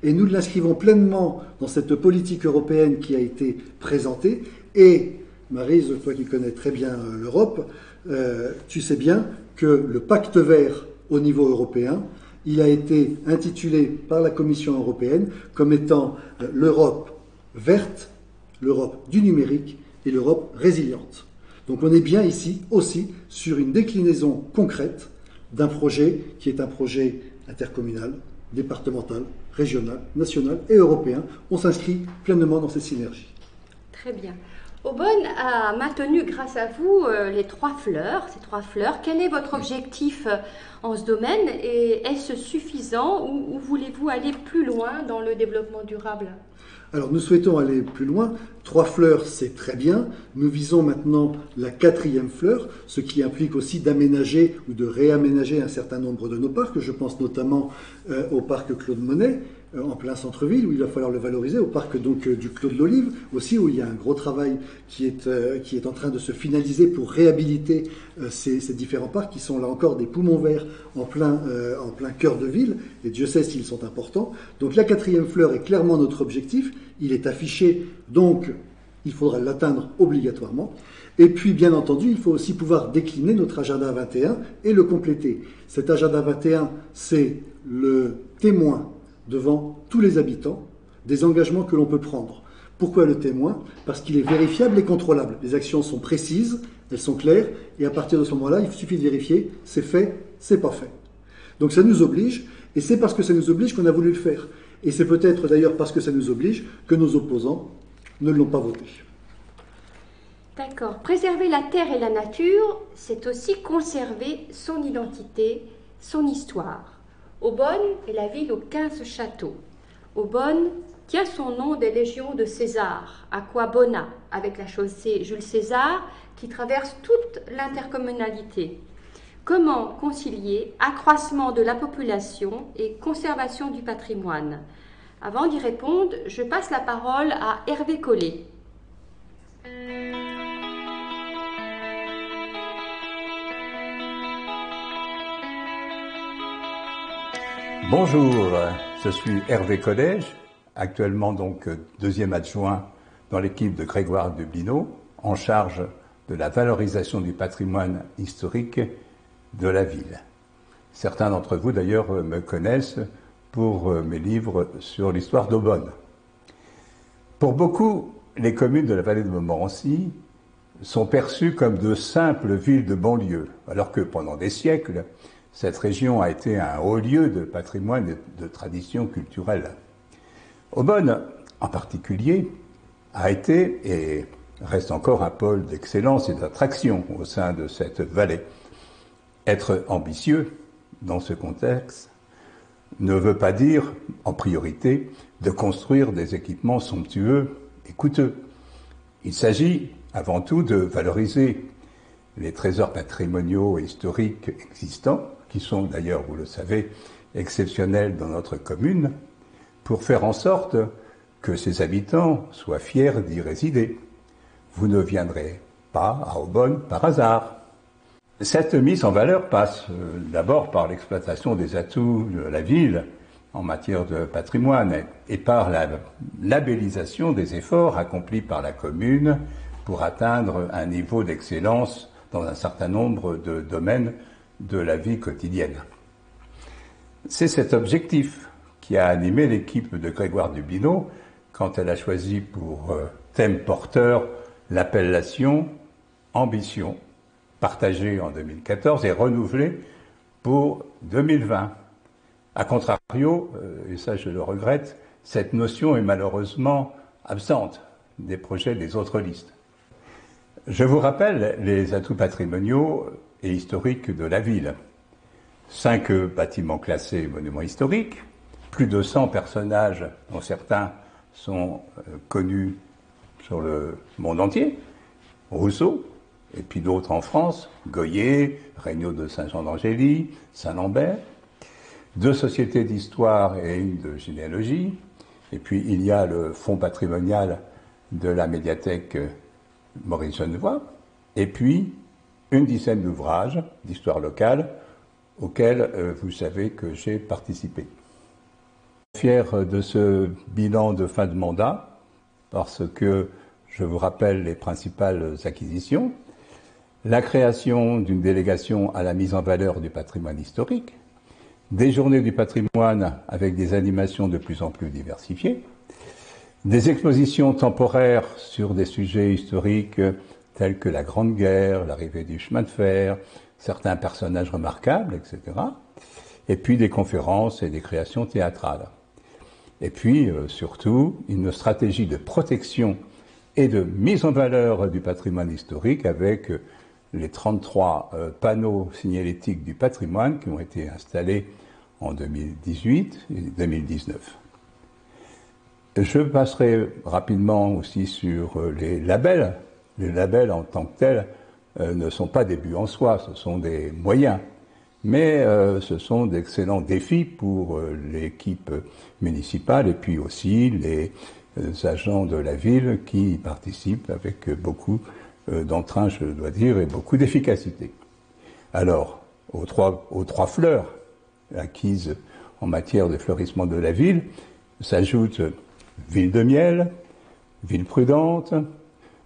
et nous l'inscrivons pleinement dans cette politique européenne qui a été présentée. Et Maryse, toi qui connais très bien l'Europe, tu sais bien que le pacte vert au niveau européen, il a été intitulé par la Commission européenne comme étant l'Europe verte, l'Europe du numérique et l'Europe résiliente. Donc on est bien ici aussi sur une déclinaison concrète d'un projet qui est un projet intercommunal, départemental, régional, national et européen. On s'inscrit pleinement dans ces synergies. Très bien. Aubonne a maintenu, grâce à vous, les 3 fleurs, ces 3 fleurs. Quel est votre objectif en ce domaine et est-ce suffisant ou voulez-vous aller plus loin dans le développement durable ? Alors nous souhaitons aller plus loin. 3 fleurs, c'est très bien. Nous visons maintenant la 4e fleur, ce qui implique aussi d'aménager ou de réaménager un certain nombre de nos parcs. Je pense notamment au parc Claude Monet, en plein centre-ville, où il va falloir le valoriser, au parc donc du Clos de l'Olive, aussi où il y a un gros travail qui est en train de se finaliser pour réhabiliter ces différents parcs, qui sont là encore des poumons verts en plein cœur de ville, et Dieu sait s'ils sont importants. Donc la 4e fleur est clairement notre objectif, il est affiché, donc il faudra l'atteindre obligatoirement. Et puis, bien entendu, il faut aussi pouvoir décliner notre agenda 21 et le compléter. Cet agenda 21, c'est le témoin devant tous les habitants des engagements que l'on peut prendre. Pourquoi le témoin? Parce qu'il est vérifiable et contrôlable. Les actions sont précises, elles sont claires, et à partir de ce moment-là, il suffit de vérifier, c'est fait, c'est pas fait. Donc ça nous oblige, et c'est parce que ça nous oblige qu'on a voulu le faire. Et c'est peut-être d'ailleurs parce que ça nous oblige que nos opposants ne l'ont pas voté. D'accord. Préserver la terre et la nature, c'est aussi conserver son identité, son histoire. Aubonne est la ville aux 15 châteaux. Aubonne tient son nom des légions de César, Aqua Bona, avec la chaussée Jules César qui traverse toute l'intercommunalité. Comment concilier accroissement de la population et conservation du patrimoine? Avant d'y répondre, je passe la parole à Hervé Collet. Bonjour, je suis Hervé Collet, actuellement donc 2e adjoint dans l'équipe de Grégoire Dublineau, en charge de la valorisation du patrimoine historique de la ville. Certains d'entre vous d'ailleurs me connaissent pour mes livres sur l'histoire d'Aubonne. Pour beaucoup, les communes de la vallée de Montmorency sont perçues comme de simples villes de banlieue, alors que pendant des siècles, cette région a été un haut lieu de patrimoine et de tradition culturelle. Aubonne, en particulier, a été et reste encore un pôle d'excellence et d'attraction au sein de cette vallée. Être ambitieux dans ce contexte ne veut pas dire, en priorité, de construire des équipements somptueux et coûteux. Il s'agit avant tout de valoriser les trésors patrimoniaux et historiques existants, qui sont d'ailleurs, vous le savez, exceptionnels dans notre commune, pour faire en sorte que ses habitants soient fiers d'y résider. Vous ne viendrez pas à Aubonne par hasard. Cette mise en valeur passe d'abord par l'exploitation des atouts de la ville en matière de patrimoine et par la labellisation des efforts accomplis par la commune pour atteindre un niveau d'excellence dans un certain nombre de domaines de la vie quotidienne. C'est cet objectif qui a animé l'équipe de Grégoire Dublineau quand elle a choisi pour thème porteur l'appellation Ambition, partagée en 2014 et renouvelée pour 2020. A contrario, et ça je le regrette, cette notion est malheureusement absente des projets des autres listes. Je vous rappelle les atouts patrimoniaux et historiques de la ville. 5 bâtiments classés monuments historiques, plus de 100 personnages dont certains sont connus sur le monde entier, Rousseau, et puis d'autres en France, Goyer, Regnault de Saint-Jean d'Angély, Saint-Lambert, 2 sociétés d'histoire et une de généalogie, et puis il y a le fonds patrimonial de la médiathèque Maurice Genevoix, et puis une dizaine d'ouvrages d'histoire locale auxquels vous savez que j'ai participé. Fier de ce bilan de fin de mandat, parce que je vous rappelle les principales acquisitions. La création d'une délégation à la mise en valeur du patrimoine historique, des journées du patrimoine avec des animations de plus en plus diversifiées, des expositions temporaires sur des sujets historiques tels que la Grande Guerre, l'arrivée du chemin de fer, certains personnages remarquables, etc. Et puis des conférences et des créations théâtrales. Et puis, surtout, une stratégie de protection et de mise en valeur du patrimoine historique avec les 33 panneaux signalétiques du patrimoine qui ont été installés en 2018 et 2019. Je passerai rapidement aussi sur les labels. Les labels en tant que tels ne sont pas des buts en soi, ce sont des moyens. Mais ce sont d'excellents défis pour l'équipe municipale et puis aussi les agents de la ville qui y participent avec beaucoup d'entrain, je dois dire, et beaucoup d'efficacité. Alors, aux trois fleurs acquises en matière de fleurissement de la ville s'ajoutent ville de miel, ville prudente,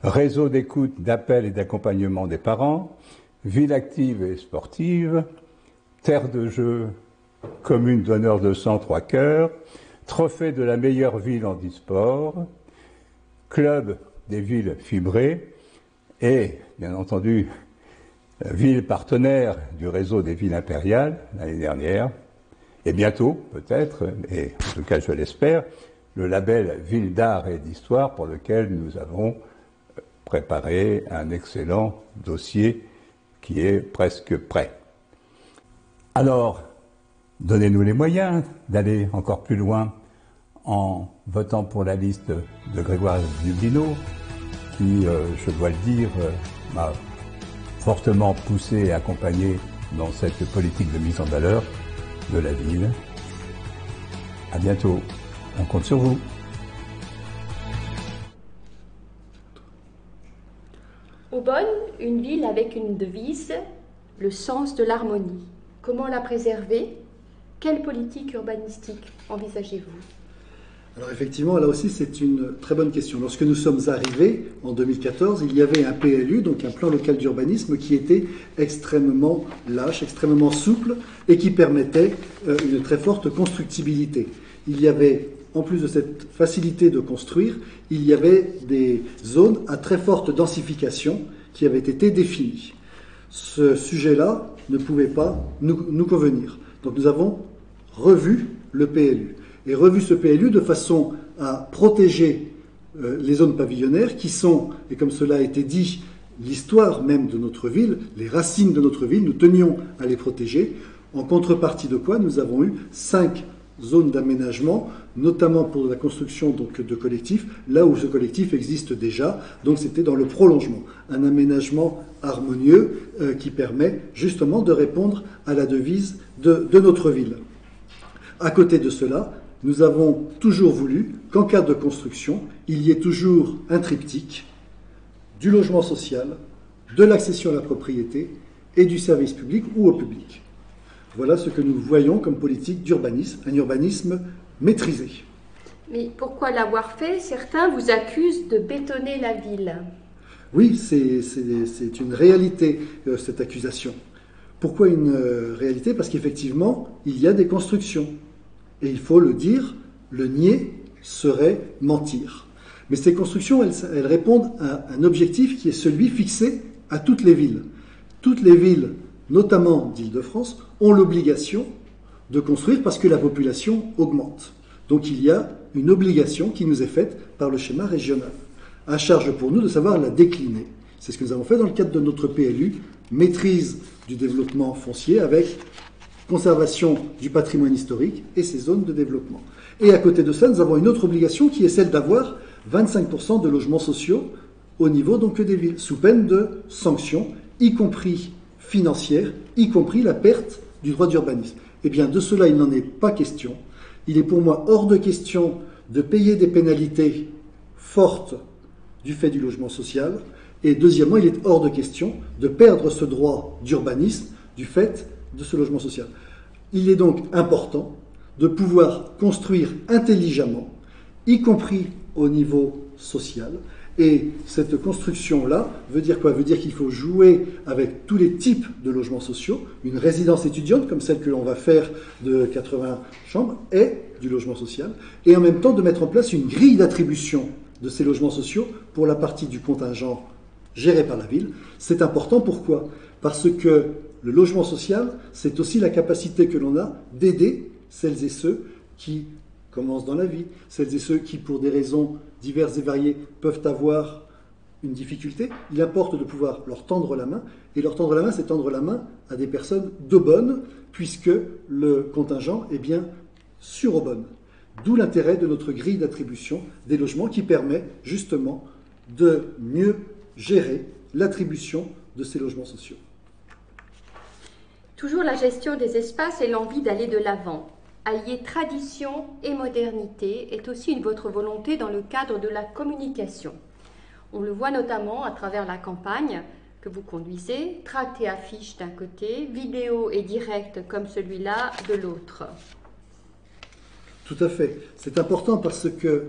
réseau d'écoute, d'appel et d'accompagnement des parents, ville active et sportive, terre de jeu, commune d'honneur de sang 3 cœurs, trophée de la meilleure ville en e-sport, club des villes fibrées et, bien entendu, ville partenaire du réseau des villes impériales l'année dernière, et bientôt, peut-être, et en tout cas je l'espère, le label Ville d'art et d'histoire pour lequel nous avons préparé un excellent dossier qui est presque prêt. Alors, donnez-nous les moyens d'aller encore plus loin en votant pour la liste de Grégoire Dublino, qui, je dois le dire, m'a fortement poussé et accompagné dans cette politique de mise en valeur de la ville. À bientôt. On compte sur vous. Aubonne, une ville avec une devise, le sens de l'harmonie. Comment la préserver? Quelle politique urbanistique envisagez-vous? Alors effectivement, là aussi, c'est une très bonne question. Lorsque nous sommes arrivés en 2014, il y avait un PLU, donc un plan local d'urbanisme, qui était extrêmement lâche, extrêmement souple et qui permettait une très forte constructibilité. Il y avait, en plus de cette facilité de construire, il y avait des zones à très forte densification qui avaient été définies. Ce sujet-là ne pouvait pas nous convenir. Donc nous avons revu le PLU. Et revu ce PLU de façon à protéger les zones pavillonnaires qui sont, et comme cela a été dit, l'histoire même de notre ville, les racines de notre ville, nous tenions à les protéger, en contrepartie de quoi nous avons eu 5 zones d'aménagement, notamment pour la construction donc, de collectifs, là où ce collectif existe déjà, donc c'était dans le prolongement, un aménagement harmonieux qui permet justement de répondre à la devise de notre ville. À côté de cela, nous avons toujours voulu qu'en cas de construction, il y ait toujours un triptyque du logement social, de l'accession à la propriété et du service public ou au public. Voilà ce que nous voyons comme politique d'urbanisme, un urbanisme maîtrisé. Mais pourquoi l'avoir fait? Certains vous accusent de bétonner la ville. Oui, c'est une réalité, cette accusation. Pourquoi une réalité? Parce qu'effectivement, il y a des constructions. Et il faut le dire, le nier serait mentir. Mais ces constructions, elles répondent à un objectif qui est celui fixé à toutes les villes. Toutes les villes, notamment d'Île-de-France, ont l'obligation de construire parce que la population augmente. Donc il y a une obligation qui nous est faite par le schéma régional. À charge pour nous de savoir la décliner. C'est ce que nous avons fait dans le cadre de notre PLU, maîtrise du développement foncier avec conservation du patrimoine historique et ses zones de développement. Et à côté de ça, nous avons une autre obligation qui est celle d'avoir 25% de logements sociaux au niveau donc des villes, sous peine de sanctions, y compris financières, y compris la perte du droit d'urbanisme. Eh bien, de cela, il n'en est pas question. Il est pour moi hors de question de payer des pénalités fortes du fait du logement social. Et deuxièmement, il est hors de question de perdre ce droit d'urbanisme du fait de ce logement social. Il est donc important de pouvoir construire intelligemment, y compris au niveau social. Et cette construction-là veut dire quoi? Veut dire qu'il faut jouer avec tous les types de logements sociaux. Une résidence étudiante, comme celle que l'on va faire de 80 chambres, est du logement social. Et en même temps de mettre en place une grille d'attribution de ces logements sociaux pour la partie du contingent géré par la ville. C'est important, pourquoi? Parce que le logement social, c'est aussi la capacité que l'on a d'aider celles et ceux qui commencent dans la vie, celles et ceux qui, pour des raisons diverses et variées, peuvent avoir une difficulté. Il importe de pouvoir leur tendre la main, et leur tendre la main, c'est tendre la main à des personnes d'Aubonne, puisque le contingent est bien sur Aubonne. D'où l'intérêt de notre grille d'attribution des logements qui permet justement de mieux gérer l'attribution de ces logements sociaux. Toujours la gestion des espaces et l'envie d'aller de l'avant. Allier tradition et modernité est aussi votre volonté dans le cadre de la communication. On le voit notamment à travers la campagne que vous conduisez, tracts et affiches d'un côté, vidéos et directs comme celui-là de l'autre. Tout à fait. C'est important parce que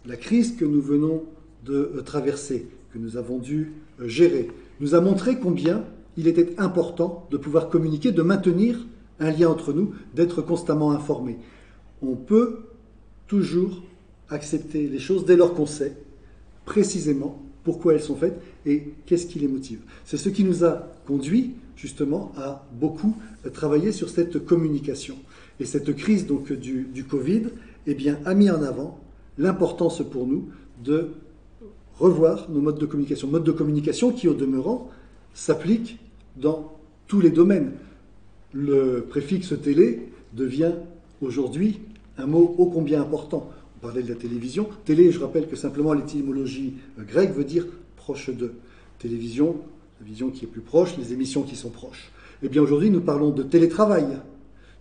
la crise que nous venons de traverser, que nous avons dû gérer, nous a montré combien il était important de pouvoir communiquer, de maintenir un lien entre nous, d'être constamment informés. On peut toujours accepter les choses dès lors qu'on sait précisément pourquoi elles sont faites et qu'est-ce qui les motive. C'est ce qui nous a conduit justement à beaucoup travailler sur cette communication. Et cette crise donc du Covid eh bien, a mis en avant l'importance pour nous de revoir nos modes de communication qui au demeurant s'appliquent dans tous les domaines. Le préfixe télé devient aujourd'hui un mot ô combien important. On parlait de la télévision. Télé, je rappelle que simplement l'étymologie grecque veut dire proche de. Télévision, la vision qui est plus proche, les émissions qui sont proches. Eh bien aujourd'hui, nous parlons de télétravail.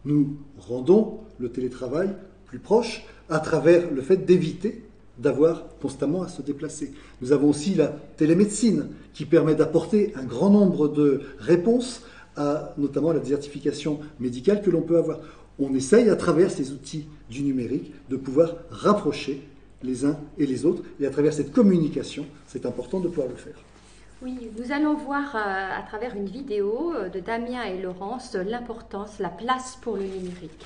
Nous rendons le télétravail plus proche à travers le fait d'éviter d'avoir constamment à se déplacer. Nous avons aussi la télémédecine qui permet d'apporter un grand nombre de réponses à notamment la désertification médicale que l'on peut avoir. On essaye à travers ces outils du numérique de pouvoir rapprocher les uns et les autres et à travers cette communication, c'est important de pouvoir le faire. Oui, nous allons voir à travers une vidéo de Damien et Laurence l'importance, la place pour le numérique.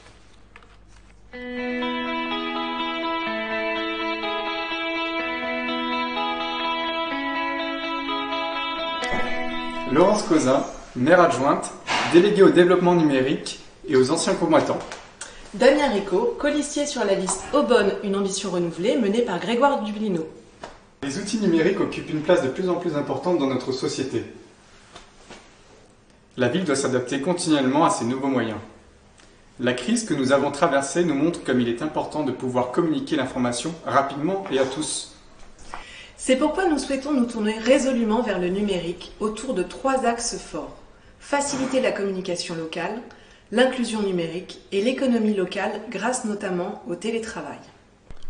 Laurence Cousin, maire adjointe, déléguée au développement numérique et aux anciens combattants. Damien Rico, colistier sur la liste Aubonne, une ambition renouvelée, menée par Grégoire Dublino. Les outils numériques occupent une place de plus en plus importante dans notre société. La ville doit s'adapter continuellement à ces nouveaux moyens. La crise que nous avons traversée nous montre comme il est important de pouvoir communiquer l'information rapidement et à tous. C'est pourquoi nous souhaitons nous tourner résolument vers le numérique autour de 3 axes forts. Faciliter la communication locale, l'inclusion numérique et l'économie locale grâce notamment au télétravail.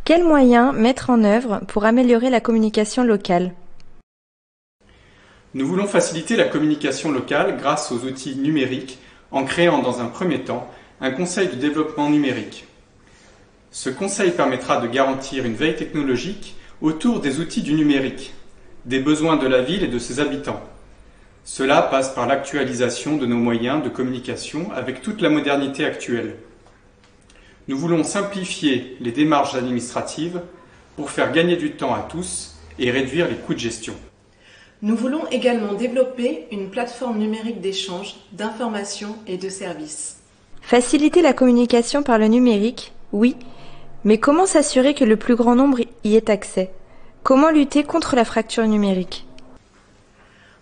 Quels moyens mettre en œuvre pour améliorer la communication locale ? Nous voulons faciliter la communication locale grâce aux outils numériques en créant dans un premier temps un conseil du développement numérique. Ce conseil permettra de garantir une veille technologique autour des outils du numérique, des besoins de la ville et de ses habitants. Cela passe par l'actualisation de nos moyens de communication avec toute la modernité actuelle. Nous voulons simplifier les démarches administratives pour faire gagner du temps à tous et réduire les coûts de gestion. Nous voulons également développer une plateforme numérique d'échange, d'informations et de services. Faciliter la communication par le numérique, oui, mais comment s'assurer que le plus grand nombre y ait accès ? Comment lutter contre la fracture numérique ?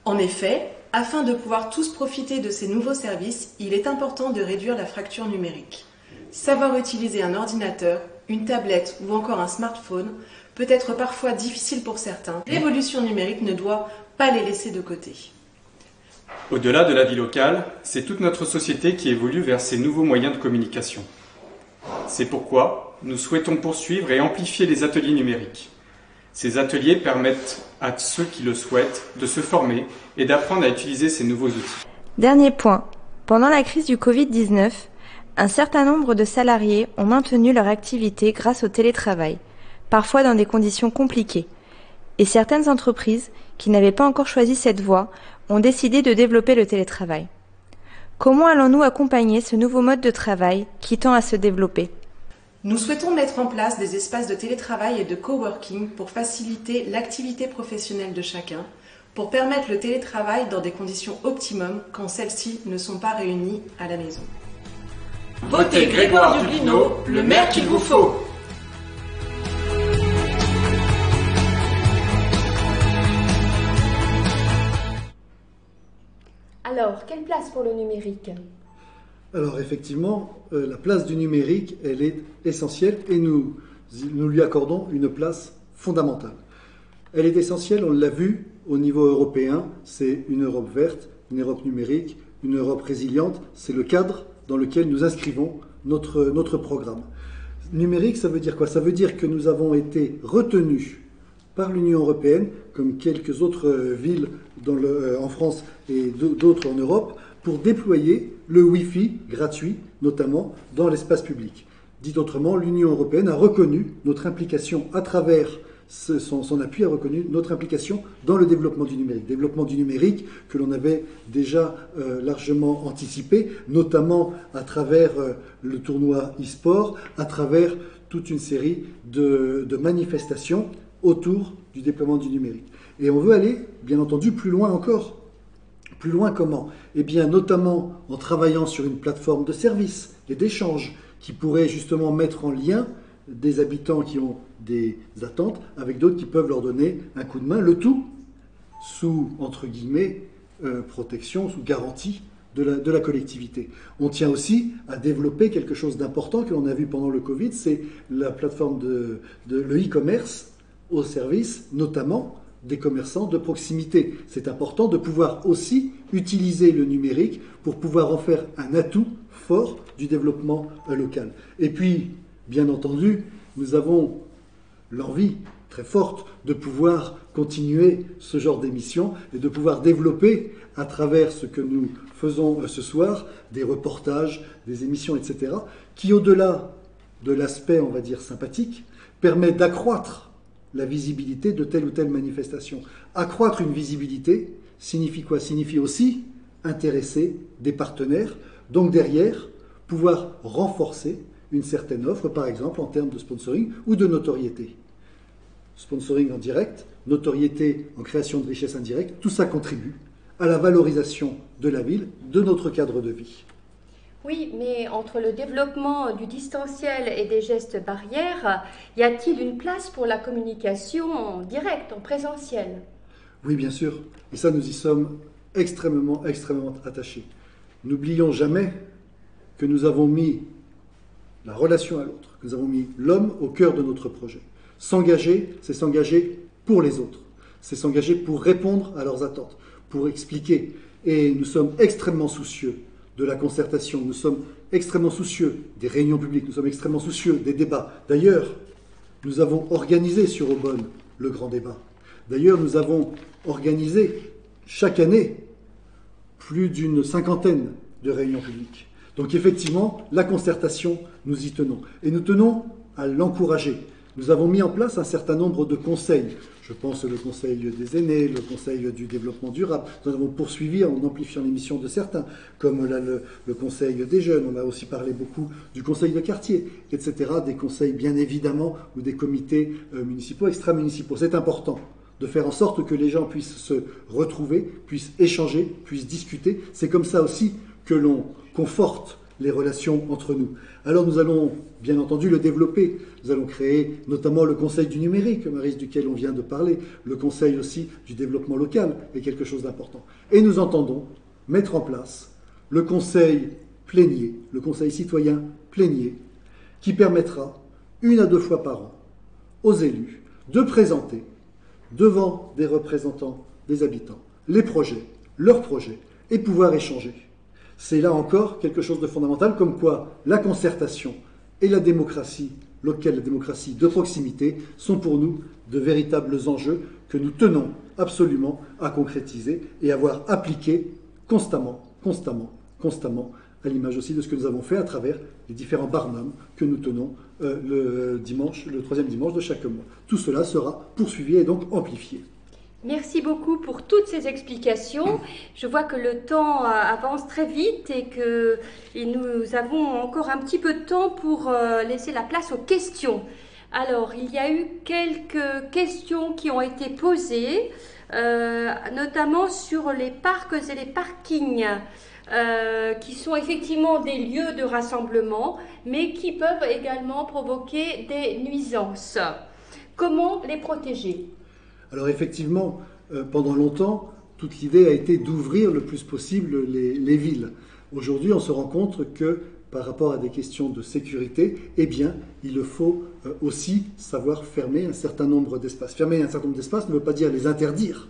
En effet, afin de pouvoir tous profiter de ces nouveaux services, il est important de réduire la fracture numérique. Savoir utiliser un ordinateur, une tablette ou encore un smartphone peut être parfois difficile pour certains. L'évolution numérique ne doit pas les laisser de côté. Au-delà de la vie locale, c'est toute notre société qui évolue vers ces nouveaux moyens de communication. C'est pourquoi nous souhaitons poursuivre et amplifier les ateliers numériques. Ces ateliers permettent à ceux qui le souhaitent de se former et d'apprendre à utiliser ces nouveaux outils. Dernier point. Pendant la crise du Covid-19, un certain nombre de salariés ont maintenu leur activité grâce au télétravail, parfois dans des conditions compliquées. Et certaines entreprises, qui n'avaient pas encore choisi cette voie, ont décidé de développer le télétravail. Comment allons-nous accompagner ce nouveau mode de travail qui tend à se développer ? Nous souhaitons mettre en place des espaces de télétravail et de coworking pour faciliter l'activité professionnelle de chacun, pour permettre le télétravail dans des conditions optimum quand celles-ci ne sont pas réunies à la maison. Votez Grégoire Dublino, le maire qu'il vous faut. Alors, quelle place pour le numérique ? Alors effectivement, la place du numérique, elle est essentielle et nous lui accordons une place fondamentale. Elle est essentielle, on l'a vu au niveau européen, c'est une Europe verte, une Europe numérique, une Europe résiliente, c'est le cadre dans lequel nous inscrivons notre programme. Numérique, ça veut dire quoi? Ça veut dire que nous avons été retenus par l'Union européenne, comme quelques autres villes en France et d'autres en Europe, pour déployer le Wi-Fi gratuit, notamment dans l'espace public. Dit autrement, l'Union européenne a reconnu notre implication à travers son appui, a reconnu notre implication dans le développement du numérique. Développement du numérique que l'on avait déjà largement anticipé, notamment à travers le tournoi e-sport, à travers toute une série de manifestations autour du déploiement du numérique. Et on veut aller, bien entendu, plus loin encore. Plus loin comment? Eh bien, notamment en travaillant sur une plateforme de services et d'échanges qui pourrait justement mettre en lien des habitants qui ont des attentes avec d'autres qui peuvent leur donner un coup de main, le tout sous, entre guillemets, protection, sous garantie de la collectivité. On tient aussi à développer quelque chose d'important que l'on a vu pendant le Covid, c'est la plateforme le e-commerce au service notamment des commerçants de proximité. C'est important de pouvoir aussi utiliser le numérique pour pouvoir en faire un atout fort du développement local. Et puis, bien entendu, nous avons l'envie très forte de pouvoir continuer ce genre d'émission et de pouvoir développer à travers ce que nous faisons ce soir, des reportages, des émissions, etc., qui au-delà de l'aspect, on va dire, sympathique, permet d'accroître la visibilité de telle ou telle manifestation. Accroître une visibilité signifie quoi? Signifie aussi intéresser des partenaires, donc derrière, pouvoir renforcer une certaine offre, par exemple en termes de sponsoring ou de notoriété. Sponsoring en direct, notoriété en création de richesse indirecte, tout ça contribue à la valorisation de la ville, de notre cadre de vie. Oui, mais entre le développement du distanciel et des gestes barrières, y a-t-il une place pour la communication en direct, en présentiel? Oui, bien sûr. Et ça, nous y sommes extrêmement attachés. N'oublions jamais que nous avons mis la relation à l'autre, que nous avons mis l'homme au cœur de notre projet. S'engager, c'est s'engager pour les autres. C'est s'engager pour répondre à leurs attentes, pour expliquer. Et nous sommes extrêmement soucieux de la concertation, nous sommes extrêmement soucieux des réunions publiques, nous sommes extrêmement soucieux des débats. D'ailleurs, nous avons organisé sur Aubonne le grand débat. D'ailleurs, nous avons organisé chaque année plus d'une 50aine de réunions publiques. Donc effectivement, la concertation, nous y tenons. Et nous tenons à l'encourager. Nous avons mis en place un certain nombre de conseils. Je pense le conseil des aînés, le conseil du développement durable. Nous avons poursuivi en amplifiant les missions de certains, comme le conseil des jeunes. On a aussi parlé beaucoup du conseil de quartier, etc. Des conseils, bien évidemment, ou des comités municipaux, extra-municipaux. C'est important de faire en sorte que les gens puissent se retrouver, puissent échanger, puissent discuter. C'est comme ça aussi que l'on conforte les relations entre nous. Alors nous allons bien entendu le développer. Nous allons créer notamment le conseil du numérique, Maryse, duquel on vient de parler. Le conseil aussi du développement local est quelque chose d'important. Et nous entendons mettre en place le conseil plénier, le conseil citoyen plénier, qui permettra 1 à 2 fois par an aux élus de présenter devant des représentants des habitants les projets, leurs projets, et pouvoir échanger. C'est là encore quelque chose de fondamental, comme quoi la concertation et la démocratie locale, la démocratie de proximité, sont pour nous de véritables enjeux que nous tenons absolument à concrétiser et à voir appliquer constamment, à l'image aussi de ce que nous avons fait à travers les différents barnums que nous tenons le 3e dimanche de chaque mois. Tout cela sera poursuivi et donc amplifié. Merci beaucoup pour toutes ces explications. Je vois que le temps avance très vite et nous avons encore un petit peu de temps pour laisser la place aux questions. Alors, il y a eu quelques questions qui ont été posées, notamment sur les parcs et les parkings, qui sont effectivement des lieux de rassemblement, mais qui peuvent également provoquer des nuisances. Comment les protéger ? Alors effectivement, pendant longtemps, toute l'idée a été d'ouvrir le plus possible les villes. Aujourd'hui, on se rend compte que par rapport à des questions de sécurité, eh bien, il faut aussi savoir fermer un certain nombre d'espaces. Fermer un certain nombre d'espaces ne veut pas dire les interdire,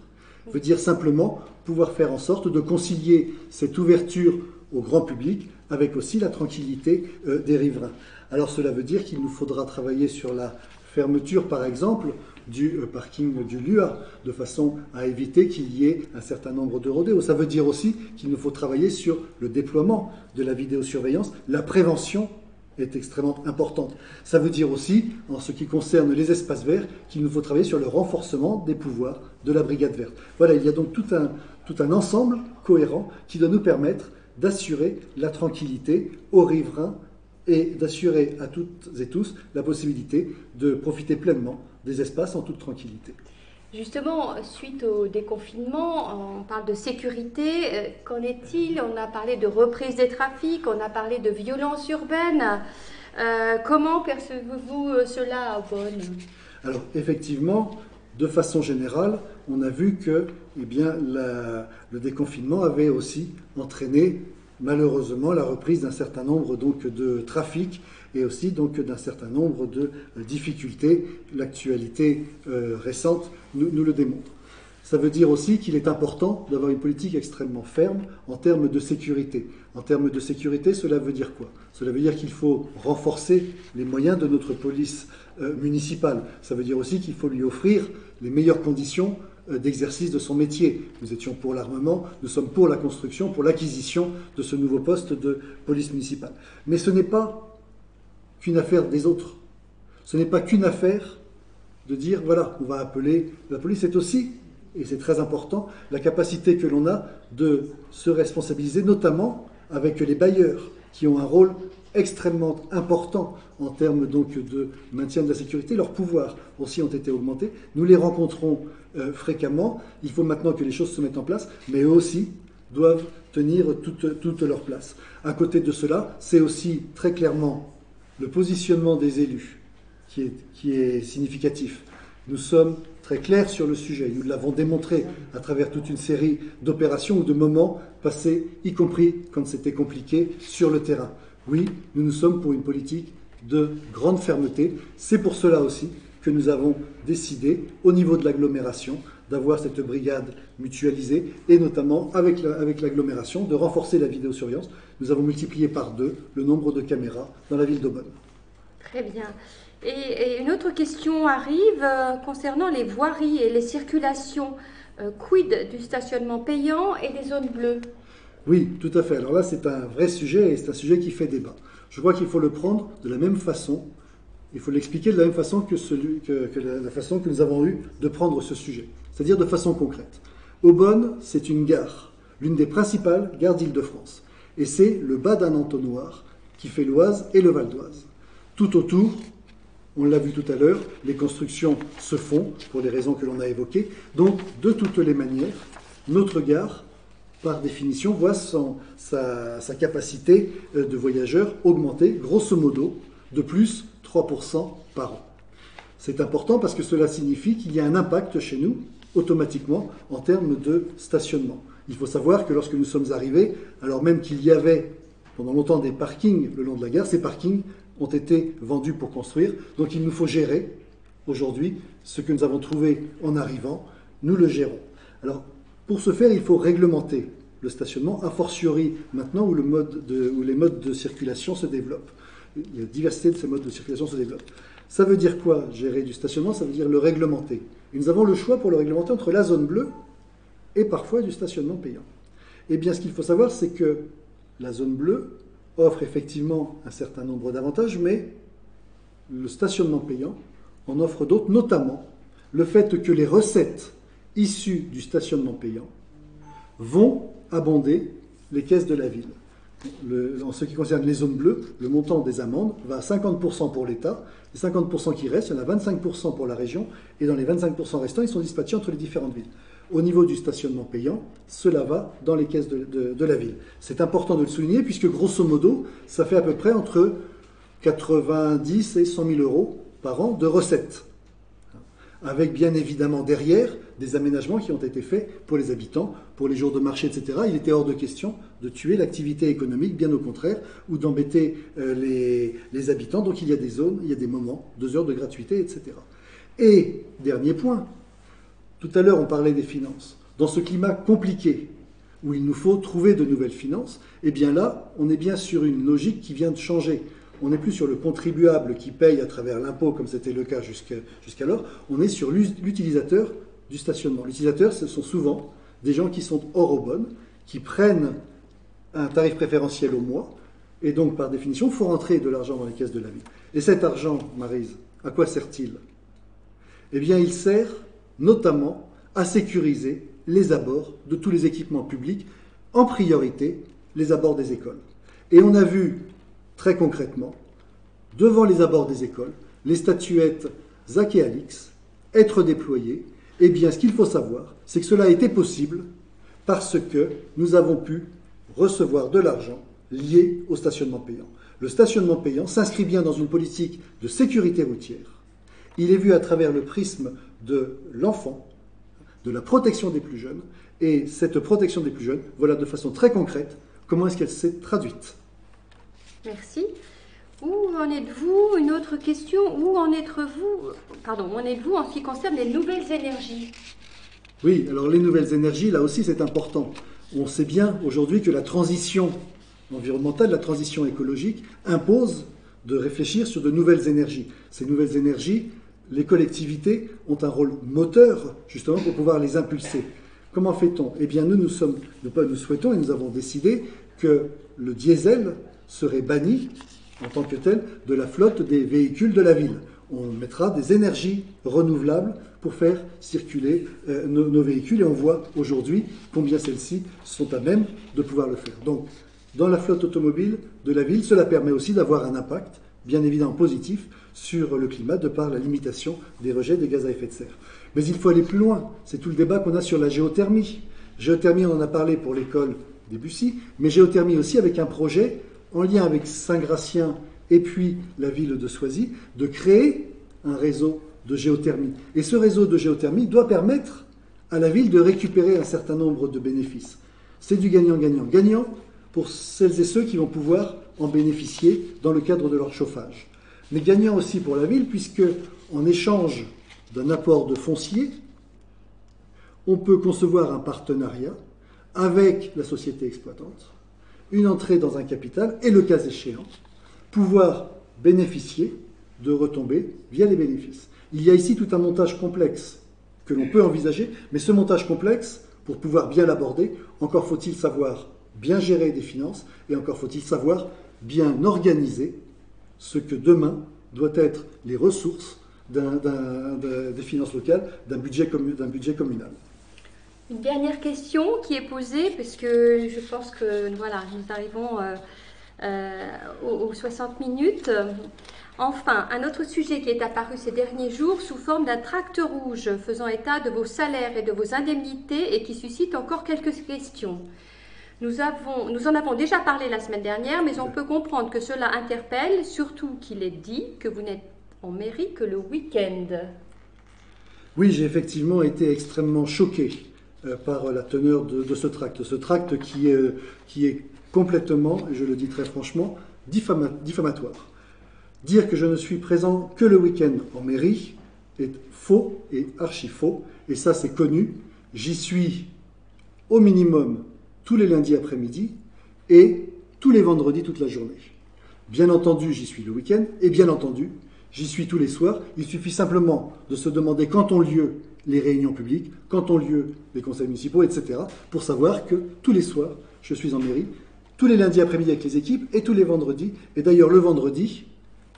veut dire simplement pouvoir faire en sorte de concilier cette ouverture au grand public avec aussi la tranquillité des riverains. Alors cela veut dire qu'il nous faudra travailler sur la fermeture, par exemple, du parking du LUA, de façon à éviter qu'il y ait un certain nombre de rodéos. Ça veut dire aussi qu'il nous faut travailler sur le déploiement de la vidéosurveillance. La prévention est extrêmement importante. Ça veut dire aussi, en ce qui concerne les espaces verts, qu'il nous faut travailler sur le renforcement des pouvoirs de la brigade verte. Voilà, il y a donc tout un ensemble cohérent qui doit nous permettre d'assurer la tranquillité aux riverains et d'assurer à toutes et tous la possibilité de profiter pleinement des espaces en toute tranquillité. Justement, suite au déconfinement, on parle de sécurité. Qu'en est-il? On a parlé de reprise des trafics, on a parlé de violence urbaine. Comment percevez-vous cela à Beaune? Alors, effectivement, de façon générale, on a vu que le déconfinement avait aussi entraîné malheureusement la reprise d'un certain nombre donc, de trafics et aussi donc, d'un certain nombre de difficultés. L'actualité récente nous le démontre. Ça veut dire aussi qu'il est important d'avoir une politique extrêmement ferme en termes de sécurité. En termes de sécurité, cela veut dire quoi? Cela veut dire qu'il faut renforcer les moyens de notre police municipale. Ça veut dire aussi qu'il faut lui offrir les meilleures conditions d'exercice de son métier. Nous étions pour l'armement, nous sommes pour la construction, pour l'acquisition de ce nouveau poste de police municipale. Mais ce n'est pas qu'une affaire des autres. Ce n'est pas qu'une affaire de dire, voilà, on va appeler la police. C'est aussi, et c'est très important, la capacité que l'on a de se responsabiliser, notamment avec les bailleurs, qui ont un rôle extrêmement important en termes donc de maintien de la sécurité. Leurs pouvoirs aussi ont été augmentés. Nous les rencontrons fréquemment. Il faut maintenant que les choses se mettent en place, mais eux aussi doivent tenir toute leur place. À côté de cela, c'est aussi très clairement le positionnement des élus qui est significatif. Nous sommes très clairs sur le sujet. Nous l'avons démontré à travers toute une série d'opérations ou de moments passés, y compris quand c'était compliqué, sur le terrain. Oui, nous sommes pour une politique de grande fermeté. C'est pour cela aussi que nous avons décidé, au niveau de l'agglomération, d'avoir cette brigade mutualisée et notamment avec l'agglomération, de renforcer la vidéosurveillance. Nous avons multiplié par 2 le nombre de caméras dans la ville d'Aubonne. Très bien. Et une autre question arrive concernant les voiries et les circulations. Quid du stationnement payant et des zones bleues? Oui, tout à fait. Alors là, c'est un vrai sujet et c'est un sujet qui fait débat. Je crois qu'il faut le prendre de la même façon, il faut l'expliquer de la même façon que la façon que nous avons eu de prendre ce sujet, c'est-à-dire de façon concrète. Aubonne, c'est une gare, l'une des principales gares d'Île-de-France. Et c'est le bas d'un entonnoir qui fait l'Oise et le Val d'Oise. Tout autour, on l'a vu tout à l'heure, les constructions se font pour les raisons que l'on a évoquées. Donc, de toutes les manières, notre gare, par définition, voit sa capacité de voyageurs augmenter, grosso modo, de plus 3% par an. C'est important parce que cela signifie qu'il y a un impact chez nous, automatiquement, en termes de stationnement. Il faut savoir que lorsque nous sommes arrivés, alors même qu'il y avait pendant longtemps des parkings le long de la gare, ces parkings ont été vendus pour construire. Donc il nous faut gérer aujourd'hui ce que nous avons trouvé en arrivant. Nous le gérons. Alors pour ce faire, il faut réglementer le stationnement, a fortiori maintenant où les modes de circulation se développent. La diversité de ces modes de circulation se développe. Ça veut dire quoi, gérer du stationnement? Ça veut dire le réglementer. Et nous avons le choix pour le réglementer entre la zone bleue et parfois du stationnement payant. Eh bien, ce qu'il faut savoir, c'est que la zone bleue offre effectivement un certain nombre d'avantages, mais le stationnement payant en offre d'autres, notamment le fait que les recettes issues du stationnement payant vont abonder les caisses de la ville. En ce qui concerne les zones bleues, le montant des amendes va à 50% pour l'État, les 50% qui restent, il y en a 25% pour la région, et dans les 25% restants, ils sont dispatchés entre les différentes villes. Au niveau du stationnement payant, cela va dans les caisses de la ville. C'est important de le souligner, puisque grosso modo, ça fait à peu près entre 90 et 100 000 euros par an de recettes. Avec bien évidemment derrière des aménagements qui ont été faits pour les habitants, pour les jours de marché, etc. Il était hors de question de tuer l'activité économique, bien au contraire, ou d'embêter les habitants. Donc il y a des zones, il y a des moments, 2 heures de gratuité, etc. Et, dernier point, tout à l'heure on parlait des finances. dans ce climat compliqué, où il nous faut trouver de nouvelles finances, eh bien là, on est bien sur une logique qui vient de changer. On n'est plus sur le contribuable qui paye à travers l'impôt, comme c'était le cas jusqu'alors, on est sur l'utilisateur du stationnement. L'utilisateur, ce sont souvent des gens qui sont hors aux bonnes, qui prennent un tarif préférentiel au mois, et donc par définition, il faut rentrer de l'argent dans les caisses de la ville. Et cet argent, Maryse, à quoi sert-il? Eh bien, il sert notamment à sécuriser les abords de tous les équipements publics, en priorité les abords des écoles. Et on a vu très concrètement, devant les abords des écoles, les statuettes Zach et Alix être déployées. Eh bien, ce qu'il faut savoir, c'est que cela a été possible parce que nous avons pu recevoir de l'argent lié au stationnement payant. Le stationnement payant s'inscrit bien dans une politique de sécurité routière. Il est vu à travers le prisme de l'enfant, de la protection des plus jeunes, et cette protection des plus jeunes, voilà de façon très concrète comment est-ce qu'elle s'est traduite. Merci. Où en êtes-vous? Une autre question. Où en êtes-vous en ce qui concerne les nouvelles énergies? Oui, alors les nouvelles énergies, là aussi c'est important. On sait bien aujourd'hui que la transition environnementale, la transition écologique impose de réfléchir sur de nouvelles énergies. Ces nouvelles énergies, les collectivités ont un rôle moteur justement pour pouvoir les impulser. Comment fait-on? Eh bien nous souhaitons et nous avons décidé que le diesel serait banni en tant que tel de la flotte des véhicules de la ville. On mettra des énergies renouvelables pour faire circuler nos véhicules et on voit aujourd'hui combien celles-ci sont à même de pouvoir le faire. Donc, dans la flotte automobile de la ville, cela permet aussi d'avoir un impact, bien évidemment positif, sur le climat de par la limitation des rejets des gaz à effet de serre. Mais il faut aller plus loin. C'est tout le débat qu'on a sur la géothermie. Géothermie, on en a parlé pour l'école des Bussy, mais géothermie aussi avec un projet en lien avec Saint-Gratien et puis la ville de Soisy, de créer un réseau de géothermie. Et ce réseau de géothermie doit permettre à la ville de récupérer un certain nombre de bénéfices. C'est du gagnant-gagnant. Gagnant pour celles et ceux qui vont pouvoir en bénéficier dans le cadre de leur chauffage. Mais gagnant aussi pour la ville, puisque en échange d'un apport de foncier, on peut concevoir un partenariat avec la société exploitante, une entrée dans un capital et, le cas échéant, pouvoir bénéficier de retombées via les bénéfices. Il y a ici tout un montage complexe que l'on peut envisager, mais ce montage complexe, pour pouvoir bien l'aborder, encore faut-il savoir bien gérer des finances et encore faut-il savoir bien organiser ce que demain doit être les ressources des finances locales, d'un budget communal. Une dernière question qui est posée, parce que je pense que voilà, nous arrivons aux 60 minutes. Enfin, un autre sujet qui est apparu ces derniers jours sous forme d'un tract rouge faisant état de vos salaires et de vos indemnités et qui suscite encore quelques questions. Nous en avons déjà parlé la semaine dernière, mais on peut comprendre que cela interpelle, surtout qu'il est dit que vous n'êtes en mairie que le week-end. Oui, j'ai effectivement été extrêmement choqué par la teneur de ce tract. Ce tract qui est complètement, et je le dis très franchement, diffamatoire. Dire que je ne suis présent que le week-end en mairie est faux et archi-faux, et ça c'est connu. J'y suis au minimum tous les lundis après-midi et tous les vendredis toute la journée. Bien entendu, j'y suis le week-end, et bien entendu, j'y suis tous les soirs. Il suffit simplement de se demander quand ont lieu les réunions publiques, quand ont lieu les conseils municipaux, etc., pour savoir que tous les soirs, je suis en mairie, tous les lundis après-midi avec les équipes, et tous les vendredis. Et d'ailleurs, le vendredi,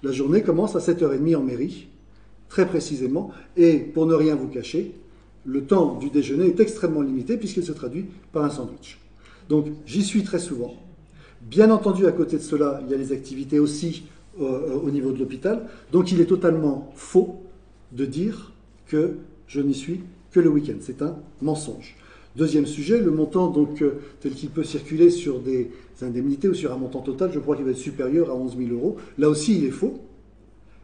la journée commence à 7h30 en mairie, très précisément, et pour ne rien vous cacher, le temps du déjeuner est extrêmement limité puisqu'il se traduit par un sandwich. Donc, j'y suis très souvent. Bien entendu, à côté de cela, il y a les activités aussi au niveau de l'hôpital. Donc, il est totalement faux de dire que je n'y suis que le week-end. C'est un mensonge. Deuxième sujet, le montant donc, tel qu'il peut circuler sur des indemnités ou sur un montant total, je crois qu'il va être supérieur à 11 000 €. Là aussi, il est faux.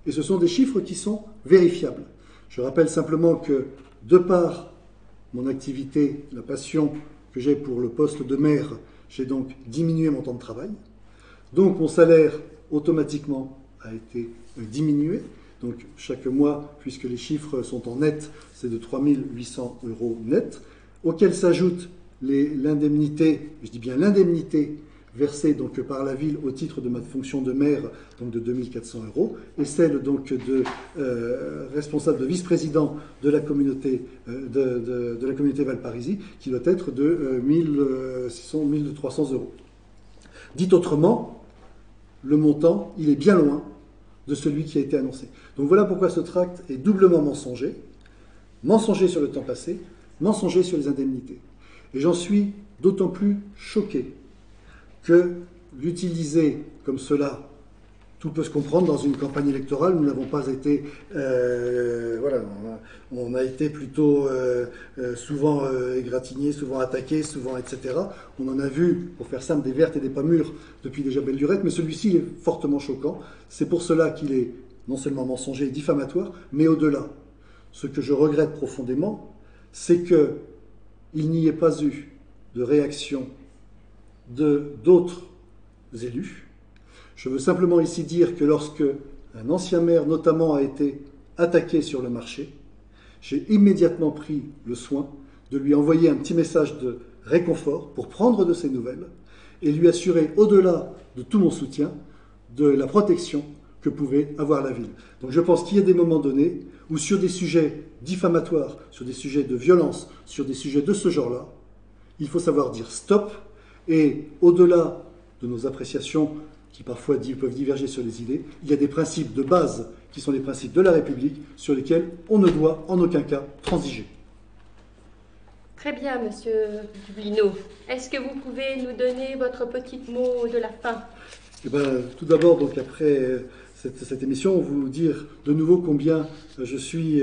Et ce sont des chiffres qui sont vérifiables. Je rappelle simplement que, de par mon activité, la passion que j'ai pour le poste de maire, j'ai donc diminué mon temps de travail. Donc mon salaire, automatiquement, a été diminué. Donc chaque mois, puisque les chiffres sont en net, c'est de 3 800 € net. auxquels s'ajoute l'indemnité, je dis bien l'indemnité, versée donc par la ville au titre de ma fonction de maire, donc de 2400 €, et celle donc de responsable, de vice-président de la communauté de la communauté Valparisis, qui doit être de 1300 €. Dit autrement, le montant, il est bien loin de celui qui a été annoncé. Donc voilà pourquoi ce tract est doublement mensonger. Mensonger sur le temps passé, mensonger sur les indemnités. Et j'en suis d'autant plus choqué que l'utiliser comme cela, tout peut se comprendre dans une campagne électorale. Nous n'avons pas été, voilà, on a été plutôt souvent égratignés, souvent attaqués, souvent etc. On en a vu, pour faire simple, des vertes et des pas mûres depuis déjà belle lurette, mais celui-ci est fortement choquant. C'est pour cela qu'il est non seulement mensonger et diffamatoire, mais au-delà. Ce que je regrette profondément, c'est qu'il n'y ait pas eu de réaction d'autres élus. Je veux simplement ici dire que lorsque un ancien maire notamment a été attaqué sur le marché, j'ai immédiatement pris le soin de lui envoyer un petit message de réconfort pour prendre de ses nouvelles et lui assurer, au-delà de tout mon soutien, de la protection que pouvait avoir la ville. Donc je pense qu'il y a des moments donnés où sur des sujets diffamatoires, sur des sujets de violence, sur des sujets de ce genre-là, il faut savoir dire stop. Et au-delà de nos appréciations qui parfois peuvent diverger sur les idées, il y a des principes de base qui sont les principes de la République sur lesquels on ne doit en aucun cas transiger. Très bien, Monsieur Dublino. Est-ce que vous pouvez nous donner votre petit mot de la fin? Eh bien, tout d'abord, donc après cette émission, vous dire de nouveau combien je suis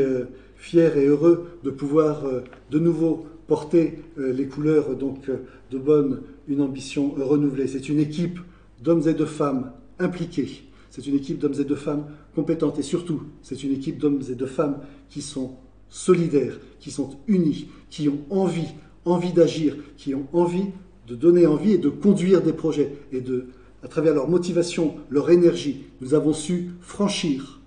fier et heureux de pouvoir de nouveau porter les couleurs donc de Beaune, une ambition renouvelée. C'est une équipe d'hommes et de femmes impliqués. C'est une équipe d'hommes et de femmes compétentes. Et surtout, c'est une équipe d'hommes et de femmes qui sont solidaires, qui sont unis, qui ont envie d'agir, qui ont envie de donner envie et de conduire des projets. Et à travers leur motivation, leur énergie, nous avons su franchir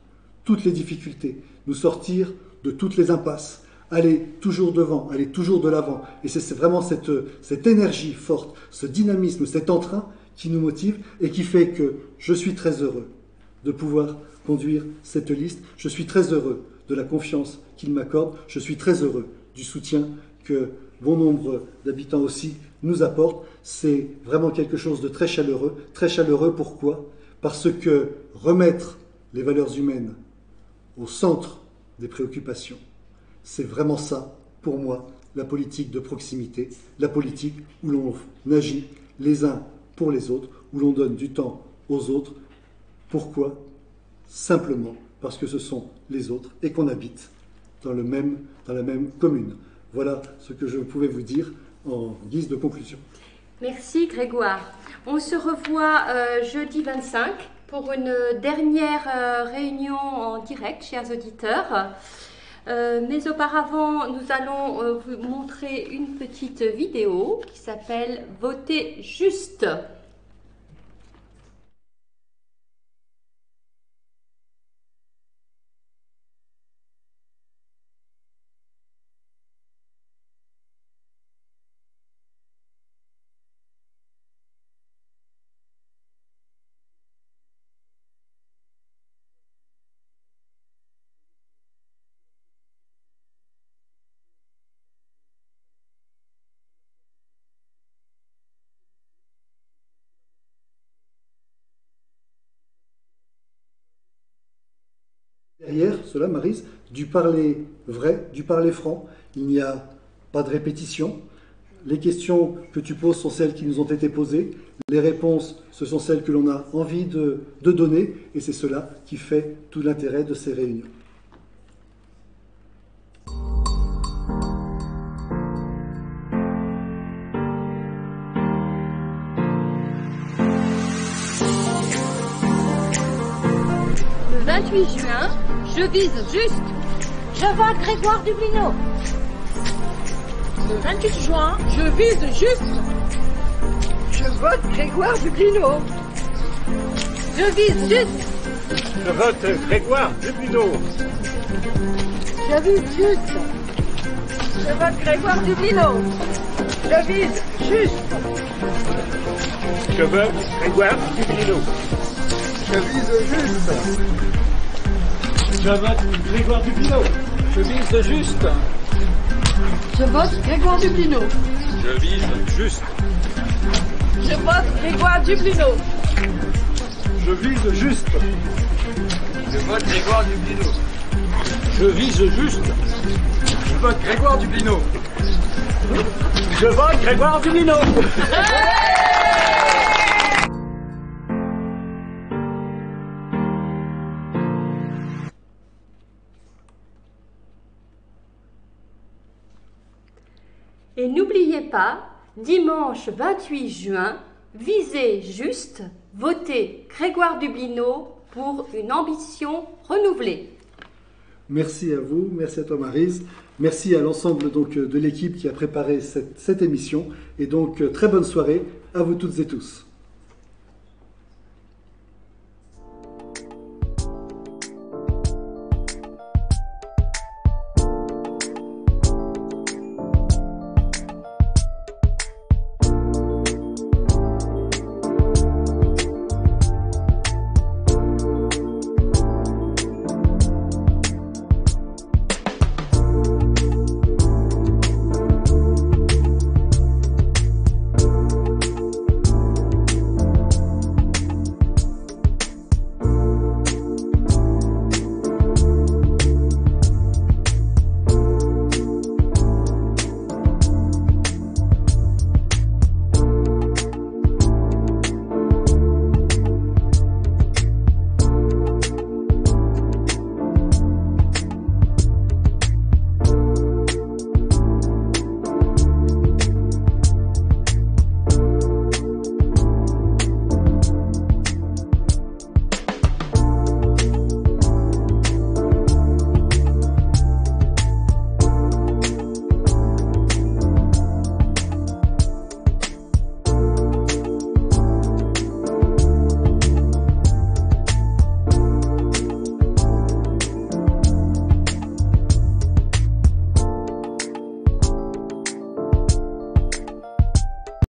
toutes les difficultés, nous sortir de toutes les impasses, aller toujours devant, aller toujours de l'avant. Et c'est vraiment cette énergie forte, ce dynamisme, cet entrain qui nous motive et qui fait que je suis très heureux de pouvoir conduire cette liste. Je suis très heureux de la confiance qu'il m'accorde. Je suis très heureux du soutien que bon nombre d'habitants aussi nous apportent. C'est vraiment quelque chose de très chaleureux. Très chaleureux, pourquoi? Parce que remettre les valeurs humaines au centre des préoccupations, c'est vraiment ça, pour moi, la politique de proximité, la politique où l'on agit les uns pour les autres, où l'on donne du temps aux autres. Pourquoi? Simplement parce que ce sont les autres et qu'on habite dans la même commune. Voilà ce que je pouvais vous dire en guise de conclusion. Merci Grégoire. On se revoit jeudi 25 pour une dernière réunion en direct, chers auditeurs. Mais auparavant, nous allons vous montrer une petite vidéo qui s'appelle « Voter juste ». Derrière cela, Maryse, du parler vrai, du parler franc. Il n'y a pas de répétition. Les questions que tu poses sont celles qui nous ont été posées. Les réponses, ce sont celles que l'on a envie de donner. Et c'est cela qui fait tout l'intérêt de ces réunions. Le 28 juin, je vise juste. Je vote Grégoire Dublino. Le 28 juin, je vise juste. Je vote Grégoire Dublino. Je vise juste. Je vote Grégoire Dublino. Je vise juste. Je vote Grégoire Dublino. Je vise juste. Je vote Grégoire Dublino. Je vise juste. Je vote Grégoire Dublino. Je vise juste. Je vote Grégoire Dublino. Je vise juste. Je vote Grégoire Dublino. Je vise juste. Je vote Grégoire Dublino. Je vise juste. Je vote Grégoire Dublino. Je vote Grégoire Dublino. Et n'oubliez pas, dimanche 28 juin, visez juste, votez Grégoire Dublino pour une ambition renouvelée. Merci à vous, merci à toi Maryse, merci à l'ensemble donc de l'équipe qui a préparé cette émission et donc très bonne soirée à vous toutes et tous.